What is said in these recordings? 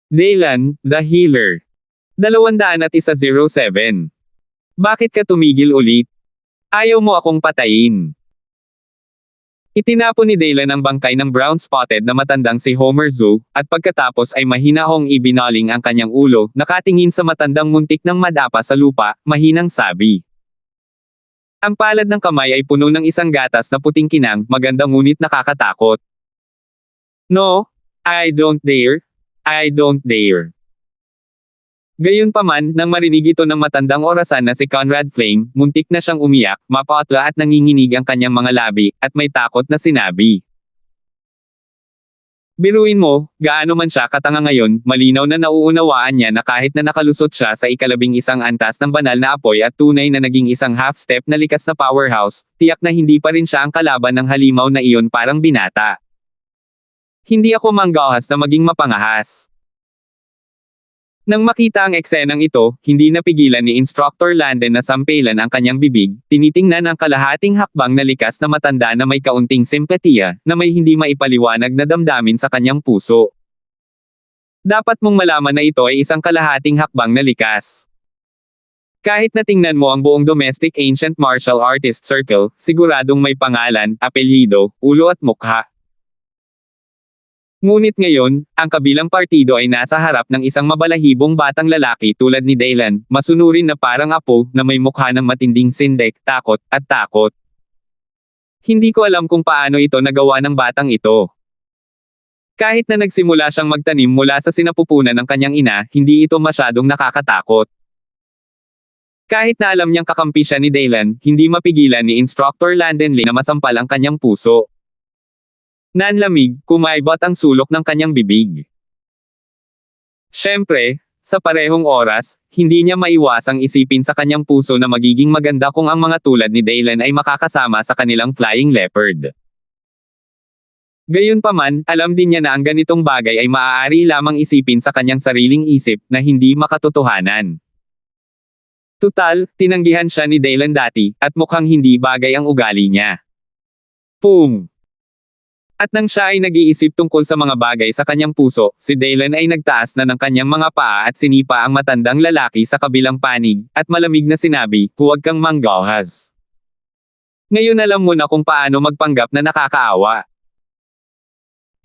Daylan, the Healer. 201-07. Bakit ka tumigil ulit? Ayaw mo akong patayin. Itinapon ni Daylan ang bangkay ng brown-spotted na matandang si Homer Zoo, at pagkatapos ay mahinahong ibinaling ang kanyang ulo, nakatingin sa matandang muntik ng madapa sa lupa, mahinang sabi. Ang palad ng kamay ay puno ng isang gatas na puting kinang, maganda ngunit nakakatakot. No, I don't dare. I don't dare. Gayunpaman, nang marinig ito ng matandang orasan na si Conrad Flame, muntik na siyang umiyak, mapatla at nanginginig ang kanyang mga labi, at may takot na sinabi. Biruin mo, gaano man siya katanga ngayon, malinaw na nauunawaan niya na kahit na nakalusot siya sa ika-11 antas ng banal na apoy at tunay na naging isang half-step na likas na powerhouse, tiyak na hindi pa rin siya ang kalaban ng halimaw na iyon parang binata. Hindi ako manggahas na maging mapangahas. Nang makita ang eksenang ito, hindi napigilan ni Instructor Landon na sampelan ang kanyang bibig, tinitingnan ang kalahating hakbang na likas na matanda na may kaunting simpatiya, na may hindi maipaliwanag na damdamin sa kanyang puso. Dapat mong malaman na ito ay isang kalahating hakbang na likas. Kahit na tingnan mo ang buong domestic ancient martial artist circle, siguradong may pangalan, apelyido, ulo at mukha. Ngunit ngayon, ang kabilang partido ay nasa harap ng isang mabalahibong batang lalaki tulad ni Daylan, masunurin na parang apo, na may mukha ng matinding sindek, takot, at takot. Hindi ko alam kung paano ito nagawa ng batang ito. Kahit na nagsimula siyang magtanim mula sa sinapupunan ng kanyang ina, hindi ito masyadong nakakatakot. Kahit na alam niyang kakampi siya ni Daylan, hindi mapigilan ni Instructor Landon Lee na masampal ang kanyang puso. Nanlamig, kumaibot ang sulok ng kanyang bibig. Siyempre, sa parehong oras, hindi niya maiwasang isipin sa kanyang puso na magiging maganda kung ang mga tulad ni Daylan ay makakasama sa kanilang flying leopard. Gayunpaman, alam din niya na ang ganitong bagay ay maaari lamang isipin sa kanyang sariling isip, na hindi makatotohanan. Tutal, tinanggihan siya ni Daylan dati, at mukhang hindi bagay ang ugali niya. Boom! At nang siya ay nag-iisip tungkol sa mga bagay sa kanyang puso, si Daylan ay nagtaas na ng kanyang mga paa at sinipa ang matandang lalaki sa kabilang panig, at malamig na sinabi, huwag kang manggahas. Ngayon alam mo na kung paano magpanggap na nakakaawa.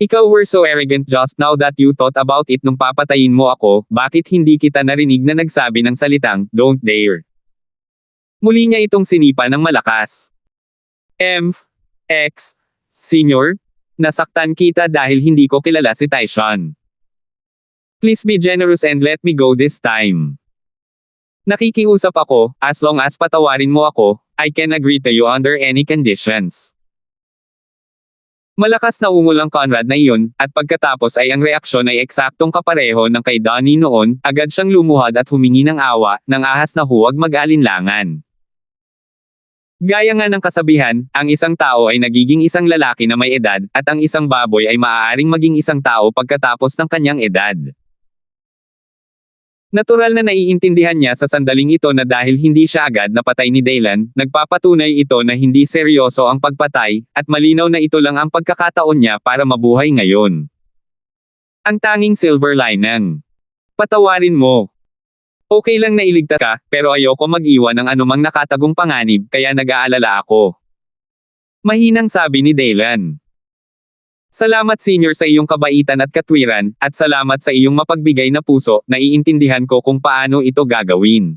Ikaw were so arrogant just now that you thought about it nung papatayin mo ako, bakit hindi kita narinig na nagsabi ng salitang, don't dare. Muli niya itong sinipa ng malakas. Senior? Nasaktan kita dahil hindi ko kilala si Tyshawn. Please be generous and let me go this time. Nakikiusap ako, as long as patawarin mo ako, I can agree to you under any conditions. Malakas na ungol ang Conrad na iyon, at pagkatapos ay ang reaksyon ay eksaktong kapareho ng kay Donnie noon, agad siyang lumuhad at humingi ng awa, ng ahas na huwag mag-alinlangan. Gaya nga ng kasabihan, ang isang tao ay nagiging isang lalaki na may edad, at ang isang baboy ay maaaring maging isang tao pagkatapos ng kanyang edad. Natural na naiintindihan niya sa sandaling ito na dahil hindi siya agad napatay ni Daylan, nagpapatunay ito na hindi seryoso ang pagpatay, at malinaw na ito lang ang pagkakataon niya para mabuhay ngayon. Ang tanging silver lining. Patawarin mo. Okay lang na iligtas ka, pero ayoko mag-iwan ng anumang nakatagong panganib, kaya nag-aalala ako. Mahinang sabi ni Daylan. Salamat senior sa iyong kabaitan at katwiran, at salamat sa iyong mapagbigay na puso, naiintindihan ko kung paano ito gagawin.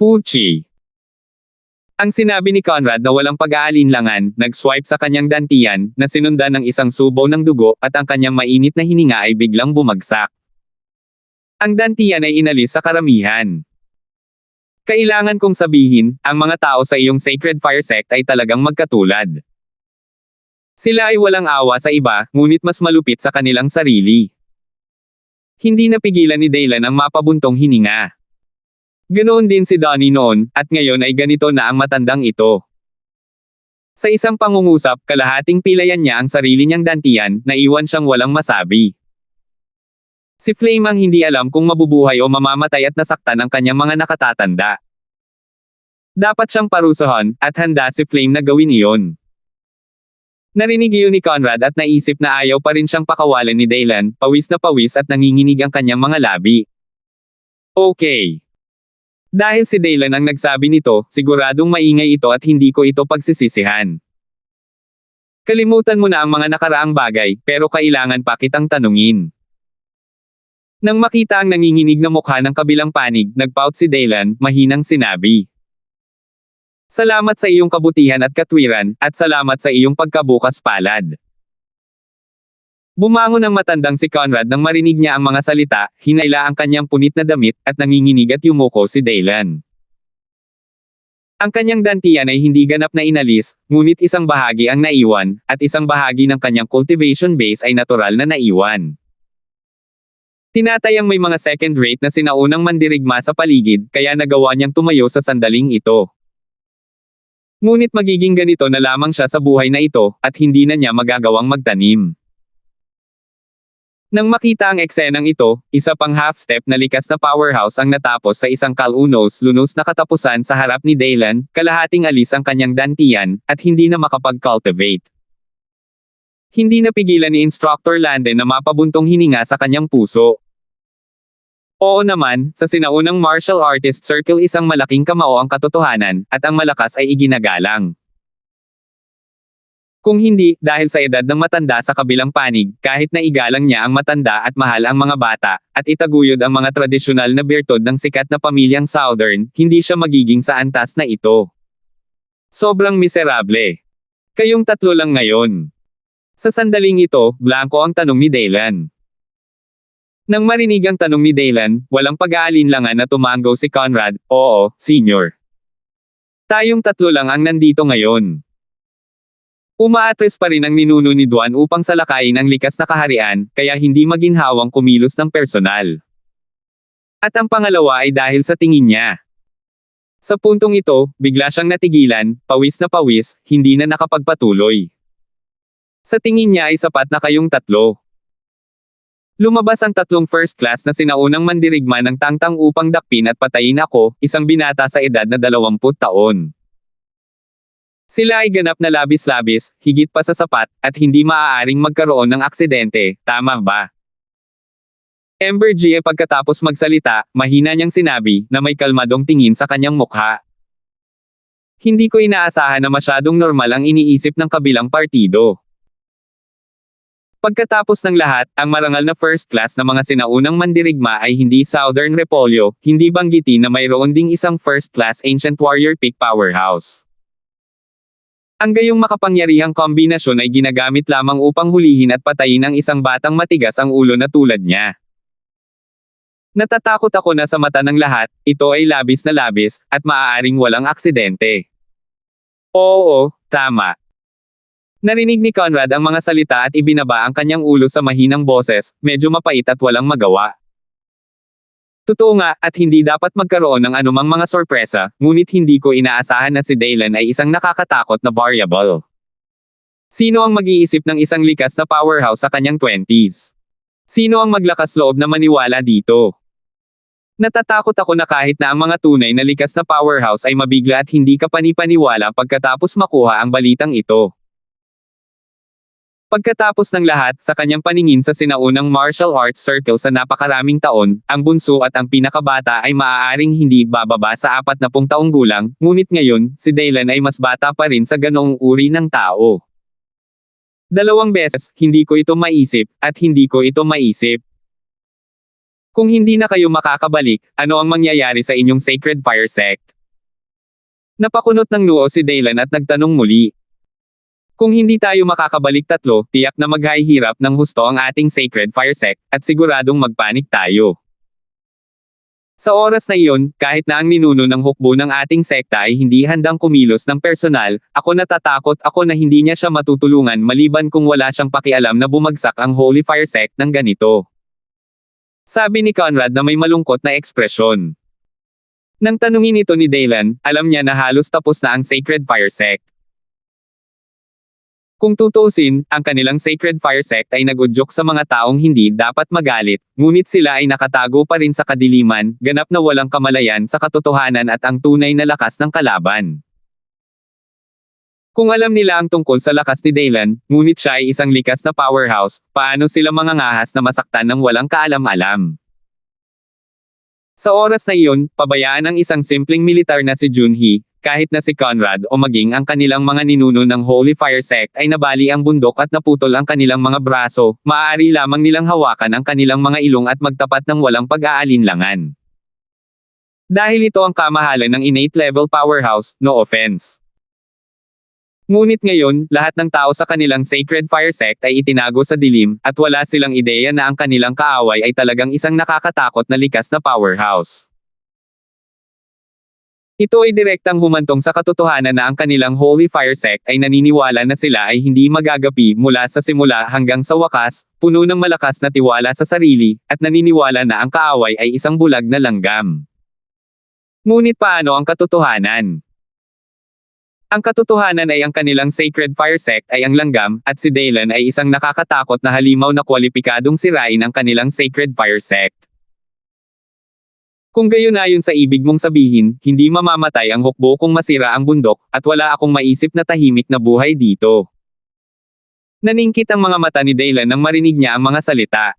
Puchi. Ang sinabi ni Conrad na walang pag-aalinlangan, nag-swipe sa kanyang dantian, na sinundan ng isang subo ng dugo, at ang kanyang mainit na hininga ay biglang bumagsak. Ang dantian ay inalis sa karamihan. Kailangan kong sabihin, ang mga tao sa iyong Sacred Fire Sect ay talagang magkatulad. Sila ay walang awa sa iba, ngunit mas malupit sa kanilang sarili. Hindi napigilan ni Daylan ang mapabuntong hininga. Ganoon din si Donnie noon, at ngayon ay ganito na ang matandang ito. Sa isang pangungusap, kalahating pilayan niya ang sarili niyang dantian, na iwan siyang walang masabi. Si Flame ang hindi alam kung mabubuhay o mamamatay at nasaktan ang kanyang mga nakatatanda. Dapat siyang parusahan, at handa si Flame na gawin iyon. Narinig iyon ni Conrad at naisip na ayaw pa rin siyang pakawalan ni Daylan, pawis na pawis at nanginginig ang kanyang mga labi. Okay. Dahil si Daylan ang nagsabi nito, siguradong maingay ito at hindi ko ito pagsisisihan. Kalimutan mo na ang mga nakaraang bagay, pero kailangan pa kitang tanungin. Nang makita ang nanginginig na mukha ng kabilang panig, nagpout si Daylan, mahinang sinabi. Salamat sa iyong kabutihan at katwiran, at salamat sa iyong pagkabukas palad. Bumangon ang matandang si Conrad nang marinig niya ang mga salita, hinayla ang kanyang punit na damit, at nanginginig at yumuko si Daylan. Ang kanyang dantian ay hindi ganap na inalis, ngunit isang bahagi ang naiwan, at isang bahagi ng kanyang cultivation base ay natural na naiwan. Tinatayang may mga second-rate na sinaunang mandirigma sa paligid, kaya nagawa niyang tumayo sa sandaling ito. Ngunit magiging ganito na lamang siya sa buhay na ito, at hindi na niya magagawang magtanim. Nang makita ang eksenang ito, isa pang half-step na likas na powerhouse ang natapos sa isang kalunos-lunos na katapusan sa harap ni Daylan, kalahating alis ang kanyang dantian, at hindi na makapag-cultivate. Hindi napigilan ni Instructor Landen na mapabuntong hininga sa kanyang puso. Oo naman, sa sinaunang martial artist circle isang malaking kamao ang katotohanan, at ang malakas ay iginagalang. Kung hindi, dahil sa edad ng matanda sa kabilang panig, kahit na igalang niya ang matanda at mahal ang mga bata, at itaguyod ang mga tradisyonal na birtud ng sikat na pamilyang Southern, hindi siya magiging sa antas na ito. Sobrang miserable. Kayong tatlo lang ngayon. Sa sandaling ito, blanko ang tanong ni Daylan. Nang marinig ang tanong ni Daylan, walang pag-aalinlangan na tumanggaw si Conrad, oo, Senior. Tayong tatlo lang ang nandito ngayon. Umaatres pa rin ang ninuno ni Duan upang salakayin ang likas na kaharian, kaya hindi maginhawang kumilos ng personal. At ang pangalawa ay dahil sa tingin niya. Sa puntong ito, bigla siyang natigilan, pawis na pawis, hindi na nakapagpatuloy. Sa tingin niya ay sapat na kayong tatlo. Lumabas ang tatlong first class na sinaunang mandirigma ng tangtang upang dakpin at patayin ako, isang binata sa edad na 20 taon. Sila ay ganap na labis-labis, higit pa sa sapat, at hindi maaaring magkaroon ng aksidente, tama ba? Ember G. pagkatapos magsalita, mahina niyang sinabi, na may kalmadong tingin sa kanyang mukha. Hindi ko inaasahan na masyadong normal ang iniisip ng kabilang partido. Pagkatapos ng lahat, ang marangal na first class na mga sinaunang mandirigma ay hindi Southern Repolyo, hindi banggitin na mayroon ding isang first class Ancient Warrior Peak Powerhouse. Ang gayong makapangyarihang kombinasyon ay ginagamit lamang upang hulihin at patayin ang isang batang matigas ang ulo na tulad niya. Natatakot ako na sa mata ng lahat, ito ay labis na labis, at maaaring walang aksidente. Oo, tama. Narinig ni Conrad ang mga salita at ibinaba ang kanyang ulo sa mahinang boses, medyo mapait at walang magawa. Totoo nga, at hindi dapat magkaroon ng anumang mga sorpresa, ngunit hindi ko inaasahan na si Daylan ay isang nakakatakot na variable. Sino ang mag-iisip ng isang likas na powerhouse sa kanyang 20s? Sino ang maglakas loob na maniwala dito? Natatakot ako na kahit na ang mga tunay na likas na powerhouse ay mabigla at hindi ka panipaniwala pagkatapos makuha ang balitang ito. Pagkatapos ng lahat, sa kanyang paningin sa sinaunang martial arts circle sa napakaraming taon, ang bunso at ang pinakabata ay maaaring hindi bababa sa 40 taong gulang, ngunit ngayon, si Daylan ay mas bata pa rin sa ganoong uri ng tao. 2 beses, hindi ko ito maisip, at hindi ko ito maisip. Kung hindi na kayo makakabalik, ano ang mangyayari sa inyong Sacred Fire Sect? Napakunot ng noo si Daylan at nagtanong muli. Kung hindi tayo makakabalik tatlo, tiyak na maghahirap ng husto ang ating Sacred Fire Sect, at siguradong magpanik tayo. Sa oras na iyon, kahit na ang ninuno ng hukbo ng ating sekta ay hindi handang kumilos ng personal, ako natatakot ako na hindi niya siya matutulungan maliban kung wala siyang pakialam na bumagsak ang Holy Fire Sect ng ganito. Sabi ni Conrad na may malungkot na ekspresyon. Nang tanungin ito ni Daylan, alam niya na halos tapos na ang Sacred Fire Sect. Kung tutuusin, ang kanilang Sacred Fire Sect ay nag-udyok sa mga taong hindi dapat magalit, ngunit sila ay nakatago pa rin sa kadiliman, ganap na walang kamalayan sa katotohanan at ang tunay na lakas ng kalaban. Kung alam nila ang tungkol sa lakas ni Daylan, ngunit siya ay isang likas na powerhouse, paano sila mangangahas na masaktan ng walang kaalam-alam? Sa oras na iyon, pabayaan ang isang simpleng militar na si Junhee, kahit na si Conrad o maging ang kanilang mga ninuno ng Holy Fire Sect ay nabali ang bundok at naputol ang kanilang mga braso, maaari lamang nilang hawakan ang kanilang mga ilong at magtapat ng walang pag-aalinlangan. Dahil ito ang kamahalan ng innate level powerhouse, no offense. Ngunit ngayon, lahat ng tao sa kanilang Sacred Fire Sect ay itinago sa dilim, at wala silang ideya na ang kanilang kaaway ay talagang isang nakakatakot na likas na powerhouse. Ito ay direktang humantong sa katotohanan na ang kanilang Holy Fire Sect ay naniniwala na sila ay hindi magagapi mula sa simula hanggang sa wakas, puno ng malakas na tiwala sa sarili, at naniniwala na ang kaaway ay isang bulag na langgam. Ngunit paano ang katotohanan? Ang katotohanan ay ang kanilang Sacred Fire Sect ay ang langgam, at si Daylan ay isang nakakatakot na halimaw na kwalipikadong sirain ang kanilang Sacred Fire Sect. Kung gayon ayon sa ibig mong sabihin, hindi mamamatay ang hukbo kung masira ang bundok, at wala akong maisip na tahimik na buhay dito. Naningkit ang mga mata ni Daylan nang marinig niya ang mga salita.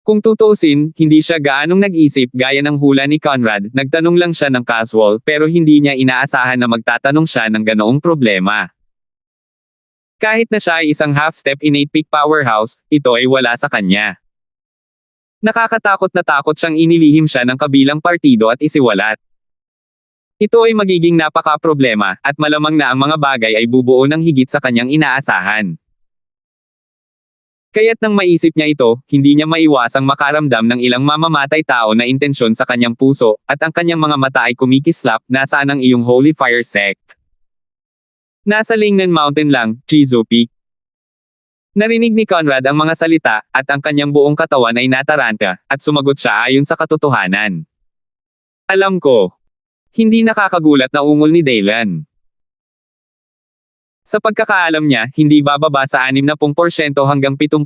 Kung tutuusin, hindi siya gaanong nag-isip gaya ng hula ni Conrad, nagtanong lang siya ng casual pero hindi niya inaasahan na magtatanong siya ng ganoong problema. Kahit na siya ay isang half-step innate peak powerhouse, ito ay wala sa kanya. Nakakatakot na takot siyang inilihim siya ng kabilang partido at isiwalat. Ito ay magiging napaka-problema, at malamang na ang mga bagay ay bubuo ng higit sa kanyang inaasahan. Kaya't nang maisip niya ito, hindi niya maiwasang makaramdam ng ilang mamamatay tao na intensyon sa kanyang puso, at ang kanyang mga mata ay kumikislap, nasaan ang iyong Holy Fire Sect? Nasa Lingnan Mountain lang, Chizo Peak. Narinig ni Conrad ang mga salita, at ang kanyang buong katawan ay nataranta, at sumagot siya ayon sa katotohanan. Alam ko. Hindi nakakagulat na ungol ni Daylan. Sa pagkakaalam niya, hindi bababa sa 60% hanggang 70%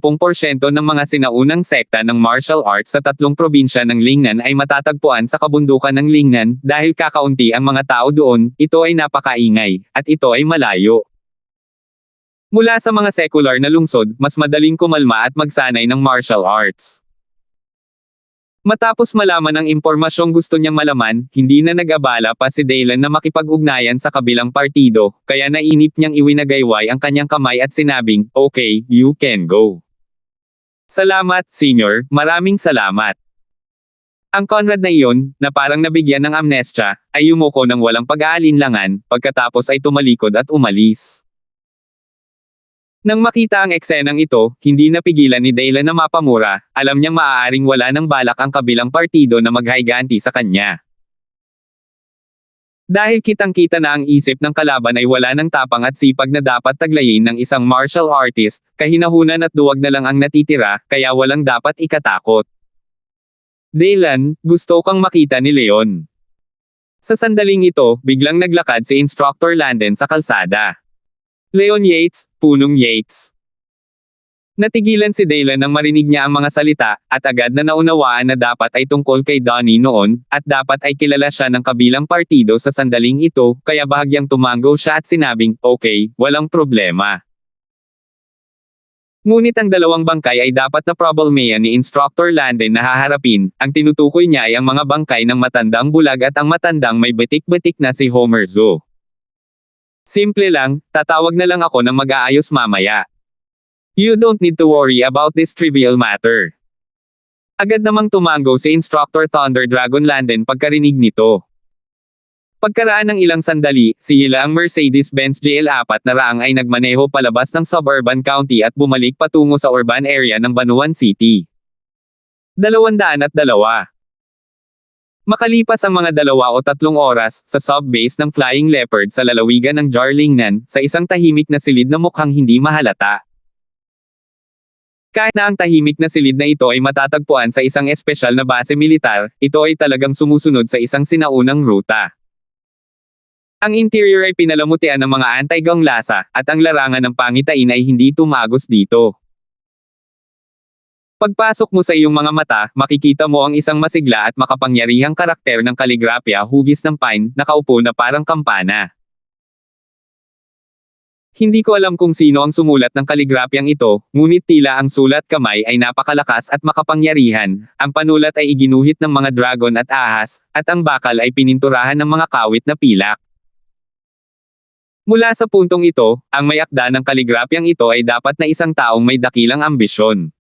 ng mga sinaunang sekta ng martial arts sa 3 probinsya ng Lingnan ay matatagpuan sa kabundukan ng Lingnan, dahil kakaunti ang mga tao doon, ito ay napakaingay, at ito ay malayo. Mula sa mga secular na lungsod, mas madaling kumalma at magsanay ng martial arts. Matapos malaman ang impormasyong gusto niyang malaman, hindi na nag-abala pa si Daylan na makipag-ugnayan sa kabilang partido, kaya nainip niyang iwinagayway ang kanyang kamay at sinabing, "Okay, you can go." "Salamat, Senior, maraming salamat." Ang Conrad na iyon, na parang nabigyan ng amnestia, ay yumuko ng walang pag-aalinlangan, pagkatapos ay tumalikod at umalis. Nang makita ang eksenang ito, hindi napigilan ni Daylan na mapamura, alam niyang maaaring wala ng balak ang kabilang partido na maghayganti sa kanya. Dahil kitang-kita na ang isip ng kalaban ay wala ng tapang at sipag na dapat taglayin ng isang martial artist, kahinahunan at duwag na lang ang natitira, kaya walang dapat ikatakot. "Daylan, gusto kang makita ni Leon." Sa sandaling ito, biglang naglakad si Instructor Landon sa kalsada. Leon Yates, Punong Yates. Natigilan si Daylan nang marinig niya ang mga salita, at agad na naunawaan na dapat ay tungkol kay Donnie noon, at dapat ay kilala siya ng kabilang partido sa sandaling ito, kaya bahagyang tumango siya at sinabing, "Okay, walang problema." Ngunit ang dalawang bangkay ay dapat na problemayan ni Instructor Landon na haharapin, ang tinutukoy niya ay ang mga bangkay ng matandang bulag at ang matandang may batik-batik na si Homer Zo. "Simple lang, tatawag na lang ako ng mag-aayos mamaya. You don't need to worry about this trivial matter." Agad namang tumango si Instructor Thunder Dragon Landon pagkarinig nito. Pagkaraan ng ilang sandali, si Hila ang Mercedes-Benz GL400 ay nagmaneho palabas ng suburban county at bumalik patungo sa urban area ng Banuan City. 202. Makalipas ang mga 2 o 3 oras, sa sub-base ng Flying Leopard sa lalawigan ng Jarlingnan, sa isang tahimik na silid na mukhang hindi mahalata. Kahit na ang tahimik na silid na ito ay matatagpuan sa isang espesyal na base militar, ito ay talagang sumusunod sa isang sinaunang ruta. Ang interior ay pinalamutian ng mga anti-gang lasa, at ang larangan ng pangitain ay hindi tumagos dito. Pagpasok mo sa iyong mga mata, makikita mo ang isang masigla at makapangyarihang karakter ng kaligrapya hugis ng pine, nakaupo na parang kampana. Hindi ko alam kung sino ang sumulat ng kaligrapyang ito, ngunit tila ang sulat kamay ay napakalakas at makapangyarihan, ang panulat ay iginuhit ng mga dragon at ahas, at ang bakal ay pininturahan ng mga kawit na pilak. Mula sa puntong ito, ang may akda ng kaligrapyang ito ay dapat na isang taong may dakilang ambisyon.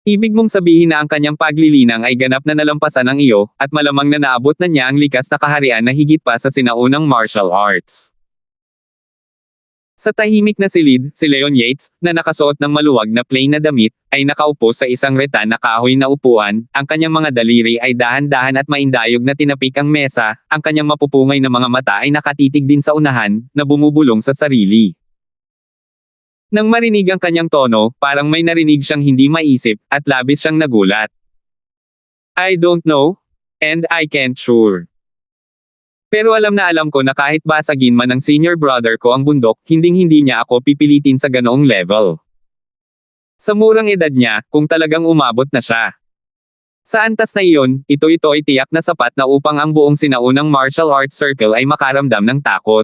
Ibig mong sabihin na ang kanyang paglilinang ay ganap na nalampasan ang iyo, at malamang na naabot na niya ang likas na kaharian na higit pa sa sinaunang martial arts. Sa tahimik na silid, si Leon Yates, na nakasuot ng maluwag na plain na damit, ay nakaupo sa isang retan na kahoy na upuan, ang kanyang mga daliri ay dahan-dahan at maindayog na tinapik ang mesa, ang kanyang mapupungay na mga mata ay nakatitig din sa unahan, na bumubulong sa sarili. Nang marinig ang kanyang tono, parang may narinig siyang hindi maisip, at labis siyang nagulat. I don't know, and I can't sure. Pero alam na alam ko na kahit basagin man ng senior brother ko ang bundok, hinding-hindi niya ako pipilitin sa ganoong level. Sa murang edad niya, kung talagang umabot na siya. Sa antas na iyon, ito ay tiyak na sapat na upang ang buong sinaunang martial arts circle ay makaramdam ng takot.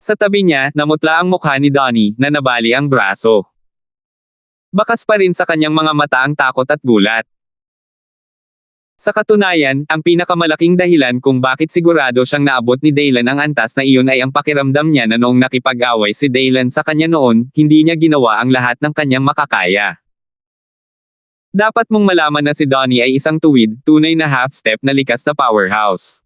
Sa tabi niya, namutla ang mukha ni Donnie, na nabali ang braso. Bakas pa rin sa kanyang mga mata ang takot at gulat. Sa katunayan, ang pinakamalaking dahilan kung bakit sigurado siyang naabot ni Daylan ang antas na iyon ay ang pakiramdam niya na noong nakipag-away si Daylan sa kanya noon, hindi niya ginawa ang lahat ng kanyang makakaya. Dapat mong malaman na si Donnie ay isang tuwid, tunay na half-step na likas na powerhouse.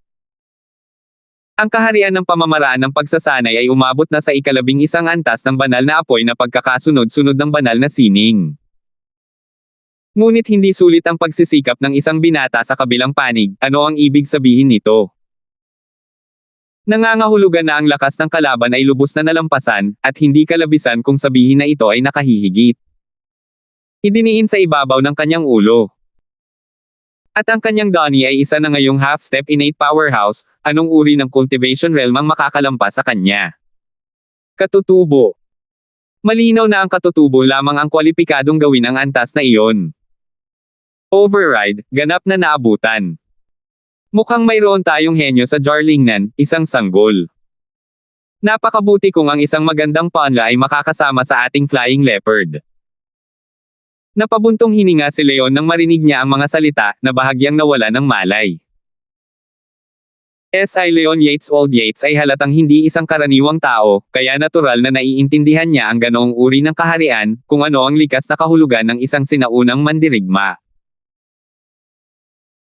Ang kaharian ng pamamaraan ng pagsasanay ay umabot na sa ika-11 antas ng banal na apoy na pagkakasunod-sunod ng banal na sining. Ngunit hindi sulit ang pagsisikap ng isang binata sa kabilang panig. Ano ang ibig sabihin nito? Nangangahulugan na ang lakas ng kalaban ay lubos na nalampasan, at hindi kalabisan kung sabihin na ito ay nakahihigit. Idiniin sa ibabaw ng kanyang ulo. At ang kanyang Donnie ay isa na ngayong half-step innate powerhouse, anong uri ng cultivation realm ang makakalampas sa kanya? Katutubo. Malinaw na ang katutubo lamang ang kwalipikadong gawin ang antas na iyon. Override, ganap na naabutan. Mukhang mayroon tayong henyo sa Jarlingnan, isang sanggol. Napakabuti kung ang isang magandang panla ay makakasama sa ating flying leopard. Napabuntong hininga si Leon nang marinig niya ang mga salita, na bahagyang nawala ng malay. Si Leon Yates Old Yates ay halatang hindi isang karaniwang tao, kaya natural na naiintindihan niya ang ganoong uri ng kaharian, kung ano ang likas na kahulugan ng isang sinaunang mandirigma.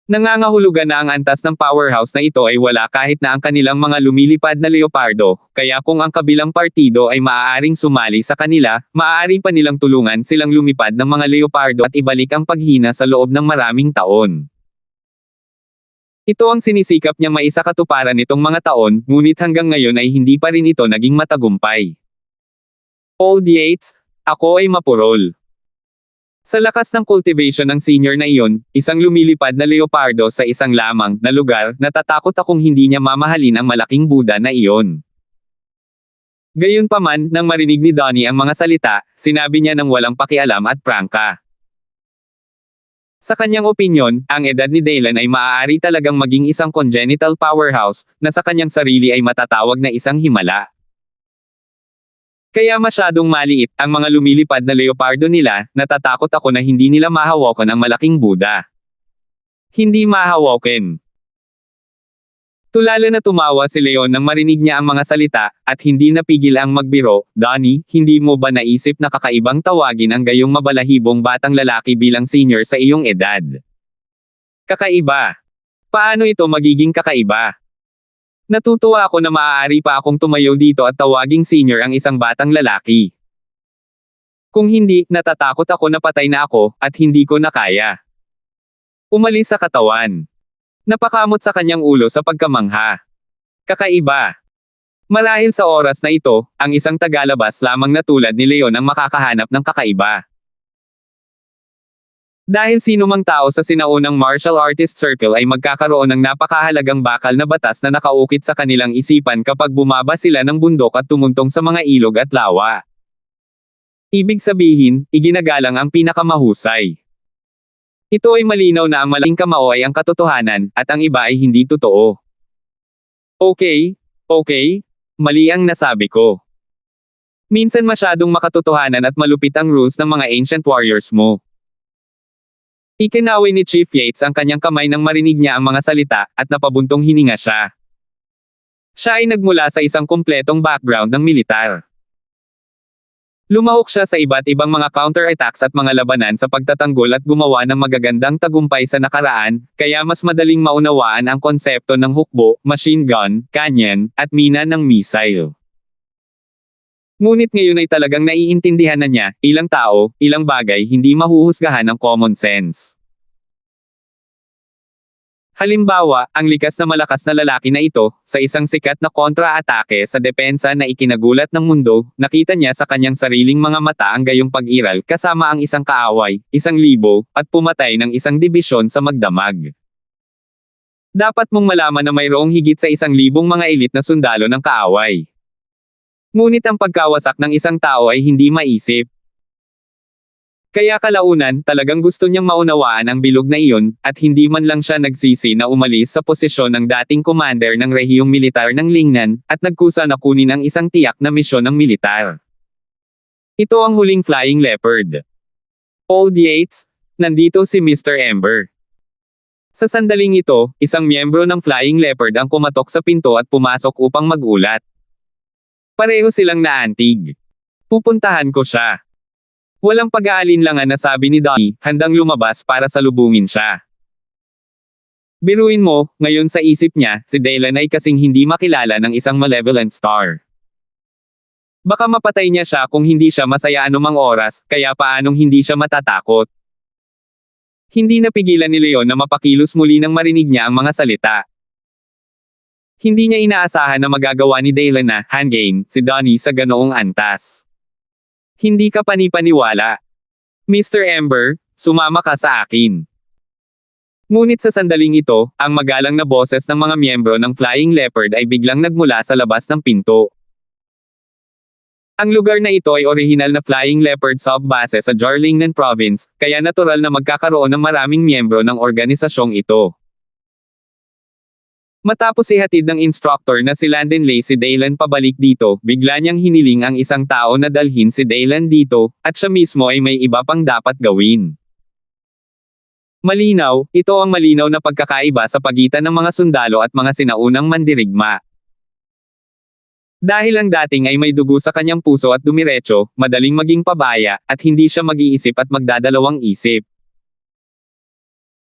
Nangangahulugan na ang antas ng powerhouse na ito ay wala kahit na ang kanilang mga lumilipad na leopardo, kaya kung ang kabilang partido ay maaaring sumali sa kanila, maaari pa nilang tulungan silang lumipad ng mga leopardo at ibalik ang paghina sa loob ng maraming taon. Ito ang sinisikap niyang maisakatuparan nitong mga taon, ngunit hanggang ngayon ay hindi pa rin ito naging matagumpay. Old Yates, ako ay mapurol. Sa lakas ng cultivation ng senior na iyon, isang lumilipad na leopardo sa isang lamang na lugar, natatakot akong hindi niya mamahalin ang malaking Buddha na iyon. Gayunpaman, nang marinig ni Donnie ang mga salita, sinabi niya ng walang pakialam at prangka. Sa kanyang opinyon, ang edad ni Daylan ay maaari talagang maging isang congenital powerhouse, na sa kanyang sarili ay matatawag na isang himala. Kaya masyadong maliit ang mga lumilipad na leopardo nila, natatakot ako na hindi nila mahawakan ang malaking Buddha. Hindi mahawakan. Tulala na tumawa si Leon nang marinig niya ang mga salita, at hindi napigil ang magbiro. Donnie, hindi mo ba naisip na kakaibang tawagin ang gayong mabalahibong batang lalaki bilang senior sa iyong edad? Kakaiba. Paano ito magiging kakaiba? Natutuwa ako na maaari pa akong tumayo dito at tawaging senior ang isang batang lalaki. Kung hindi, natatakot ako na patay na ako, at hindi ko na kaya. Umalis sa katawan. Napakamot sa kanyang ulo sa pagkamangha. Kakaiba. Marahil sa oras na ito, ang isang tagalabas lamang na tulad ni Leon ang makakahanap ng kakaiba. Dahil sino mang tao sa sinaunang martial artist circle ay magkakaroon ng napakahalagang bakal na batas na nakaukit sa kanilang isipan kapag bumaba sila ng bundok at tumuntong sa mga ilog at lawa. Ibig sabihin, iginagalang ang pinakamahusay. Ito ay malinaw na ang malaking kamao ay ang katotohanan, at ang iba ay hindi totoo. Okay. mali ang nasabi ko. Minsan masyadong makatotohanan at malupit ang rules ng mga ancient warriors mo. Ikinawi ni Chief Yates ang kanyang kamay nang marinig niya ang mga salita, at napabuntong hininga siya. Siya ay nagmula sa isang kumpletong background ng militar. Lumahok siya sa iba't ibang mga counter-attacks at mga labanan sa pagtatanggol at gumawa ng magagandang tagumpay sa nakaraan, kaya mas madaling maunawaan ang konsepto ng hukbo, machine gun, canyon, at mina ng missile. Ngunit ngayon ay talagang naiintindihan na niya, ilang tao, ilang bagay hindi mahuhusgahan ng common sense. Halimbawa, ang likas na malakas na lalaki na ito, sa isang sikat na kontra-atake sa depensa na ikinagulat ng mundo, nakita niya sa kanyang sariling mga mata ang gayong pag-iral kasama ang isang kaaway, 1,000, at pumatay ng isang dibisyon sa magdamag. Dapat mong malaman na mayroong higit sa 1,000 mga elit na sundalo ng kaaway. Ngunit ang pagkawasak ng isang tao ay hindi maisip. Kaya kalaunan, talagang gusto niyang maunawaan ang bilog na iyon, at hindi man lang siya nagsisi na umalis sa posisyon ng dating commander ng rehiyong militar ng Lingnan, at nagkusa na kunin ang isang tiyak na misyon ng militar. Ito ang huling Flying Leopard. Old Yates, nandito si Mr. Ember. Sa sandaling ito, isang miyembro ng Flying Leopard ang kumatok sa pinto at pumasok upang magulat. Pareho silang naantig. Pupuntahan ko siya. Walang pag-aalinlangan na sabi ni Donnie, handang lumabas para salubungin siya. Biruin mo, ngayon sa isip niya, si Daylan ay kasing hindi makilala ng isang malevolent star. Baka mapatay niya siya kung hindi siya masaya anumang oras, kaya paanong hindi siya matatakot? Hindi napigilan ni Leon na mapakilos muli nang marinig niya ang mga salita. Hindi niya inaasahan na magagawa ni Daylan na handgain si Donnie sa ganoong antas. Hindi ka panipaniwala. Mr. Ember, sumama ka sa akin. Ngunit sa sandaling ito, ang magalang na boses ng mga miyembro ng Flying Leopard ay biglang nagmula sa labas ng pinto. Ang lugar na ito ay orihinal na Flying Leopard sub-base sa Jarlingnan Province, kaya natural na magkakaroon ng maraming miyembro ng organisasyong ito. Matapos ihatid ng instructor na si Landon Lay si Daylan pabalik dito, bigla niyang hiniling ang isang tao na dalhin si Daylan dito, at siya mismo ay may iba pang dapat gawin. Malinaw, ito ang malinaw na pagkakaiba sa pagitan ng mga sundalo at mga sinaunang mandirigma. Dahil ang dating ay may dugo sa kanyang puso at dumiretso, madaling maging pabaya, at hindi siya mag-iisip at magdadalawang isip.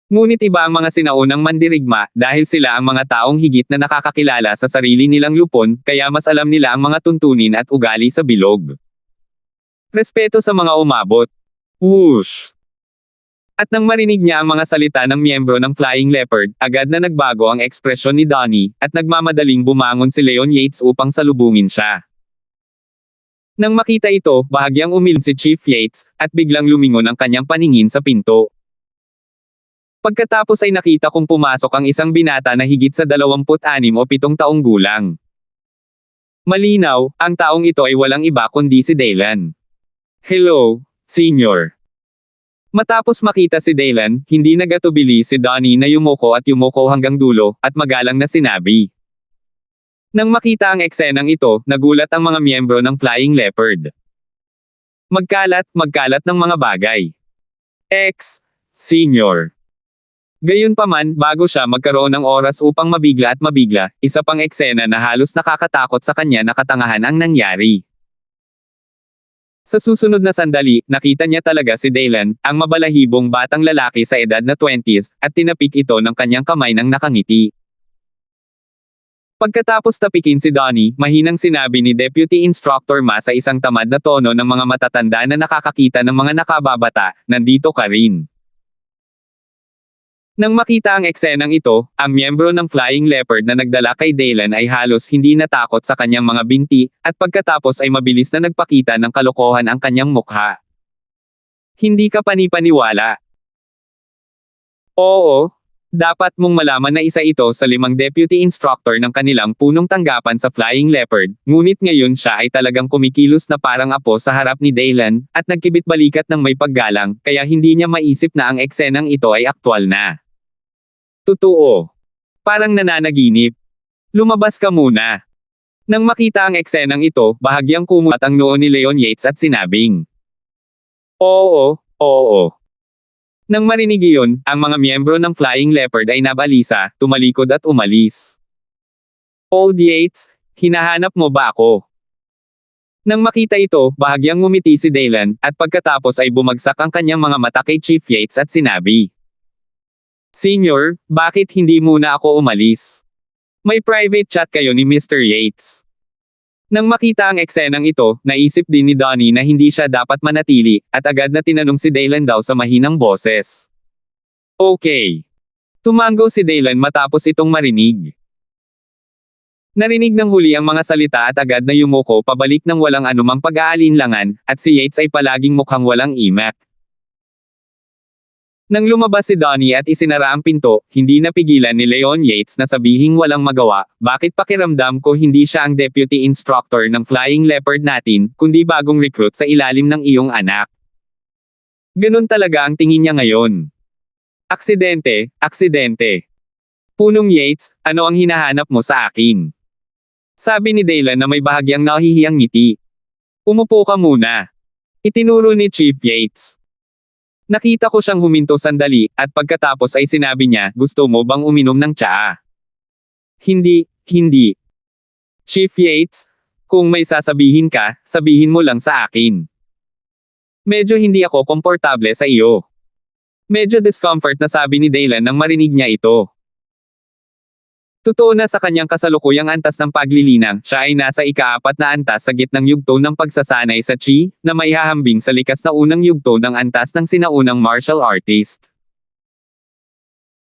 Ngunit iba ang mga sinaunang mandirigma, dahil sila ang mga taong higit na nakakakilala sa sarili nilang lupon, kaya mas alam nila ang mga tuntunin at ugali sa bilog. Respeto sa mga umabot. Whoosh! At nang marinig niya ang mga salita ng miyembro ng Flying Leopard, agad na nagbago ang ekspresyon ni Donnie, at nagmamadaling bumangon si Leon Yates upang salubungin siya. Nang makita ito, bahagyang umil si Chief Yates, at biglang lumingon ang kanyang paningin sa pinto. Pagkatapos ay nakita kong pumasok ang isang binata na higit sa 26 o 7 taong gulang. Malinaw, ang taong ito ay walang iba kundi si Daylan. Hello, Senior. Matapos makita si Daylan, hindi nagatubili si Donnie na yumuko hanggang dulo, at magalang na sinabi. Nang makita ang eksenang ito, nagulat ang mga miyembro ng Flying Leopard. Magkalat ng mga bagay. Senior. Gayunpaman, bago siya magkaroon ng oras upang mabigla, isa pang eksena na halos nakakatakot sa kanya na katangahan ang nangyari. Sa susunod na sandali, nakita niya talaga si Daylan, ang mabalahibong batang lalaki sa edad na 20s, at tinapik ito ng kanyang kamay nang nakangiti. Pagkatapos tapikin si Donnie, mahinang sinabi ni Deputy Instructor Ma sa isang tamad na tono ng mga matatanda na nakakakita ng mga nakababata, nandito ka rin. Nang makita ang eksenang ito, ang miyembro ng Flying Leopard na nagdala kay Daylan ay halos hindi natakot sa kanyang mga binti, at pagkatapos ay mabilis na nagpakita ng kalokohan ang kanyang mukha. Hindi ka panipaniwala. Oo, dapat mong malaman na isa ito sa 5 deputy instructor ng kanilang punong tanggapan sa Flying Leopard, ngunit ngayon siya ay talagang kumikilos na parang apo sa harap ni Daylan, at nagkibit-balikat ng may paggalang, kaya hindi niya maisip na ang eksenang ito ay aktwal na. Totoo. Parang nananaginip. Lumabas ka muna. Nang makita ang eksenang ito, bahagyang kumulat ang noo ni Leon Yates at sinabing, "Oo, oo." Nang marinig iyon, ang mga miyembro ng Flying Leopard ay nabalisa, tumalikod at umalis. "Old Yates, hinahanap mo ba ako?" Nang makita ito, bahagyang ngumiti si Dylan, at pagkatapos ay bumagsak ang kanyang mga mata kay Chief Yates at sinabi, "Senior, bakit hindi muna ako umalis? May private chat kayo ni Mr. Yates." Nang makita ang eksenang ito, naisip din ni Donnie na hindi siya dapat manatili, at agad na tinanong si Dylan daw sa mahinang boses. "Okay." Tumango si Dylan matapos itong marinig. Narinig ng huli ang mga salita at agad na yumuko pabalik ng walang anumang pag-aalinlangan, at si Yates ay palaging mukhang walang imak. Nang lumabas si Donnie at isinara ang pinto, hindi napigilan ni Leon Yates na sabihing walang magawa, bakit pakiramdam ko hindi siya ang deputy instructor ng Flying Leopard natin, kundi bagong recruit sa ilalim ng iyong anak. Ganun talaga ang tingin niya ngayon. Aksidente, aksidente. Punong Yates, ano ang hinahanap mo sa akin? Sabi ni Dylan na may bahagyang nahihiyang ngiti. Umupo ka muna. Itinuro ni Chief Yates. Nakita ko siyang huminto sandali, at pagkatapos ay sinabi niya, gusto mo bang uminom ng tsaa? Hindi, hindi. Chief Yates, kung may sasabihin ka, sabihin mo lang sa akin. Medyo hindi ako komportable sa iyo. Medyo discomfort na sabi ni Dylan nang marinig niya ito. Totoo na sa kanyang kasalukuyang antas ng paglilinang, siya ay nasa ika-4 na antas sa gitnang yugto ng pagsasanay sa chi, na maihahambing sa likas na unang yugto ng antas ng sinaunang martial artist.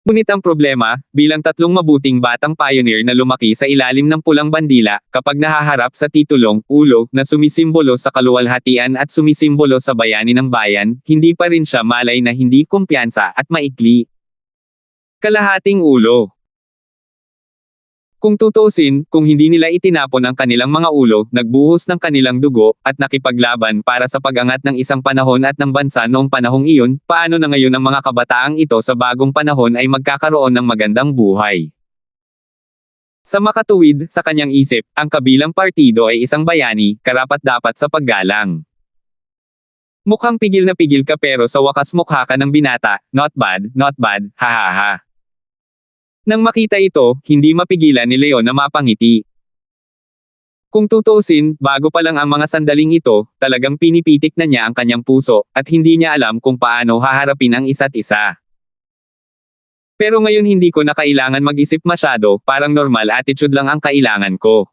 Ngunit ang problema, bilang tatlong mabuting batang pioneer na lumaki sa ilalim ng pulang bandila, kapag nahaharap sa titulong, ulo, na sumisimbolo sa kaluwalhatian at sumisimbolo sa bayani ng bayan, hindi pa rin siya malay na hindi kumpiyansa at maikli. Kalahating ulo. Kung tutuusin, kung hindi nila itinapon ang kanilang mga ulo, nagbuhos ng kanilang dugo, at nakipaglaban para sa pag-angat ng isang panahon at ng bansa noong panahong iyon, paano na ngayon ang mga kabataang ito sa bagong panahon ay magkakaroon ng magandang buhay? Sa makatuwid, sa kanyang isip, ang kabilang partido ay isang bayani, karapat-dapat sa paggalang. Mukhang pigil na pigil ka pero sa wakas mukha ka ng binata, not bad, hahaha. Nang makita ito, hindi mapigilan ni Leon na mapangiti. Kung tutuusin, bago pa lang ang mga sandaling ito, talagang pinipitik na niya ang kanyang puso, at hindi niya alam kung paano haharapin ang isa't isa. Pero ngayon hindi ko na kailangan mag-isip masyado, parang normal attitude lang ang kailangan ko.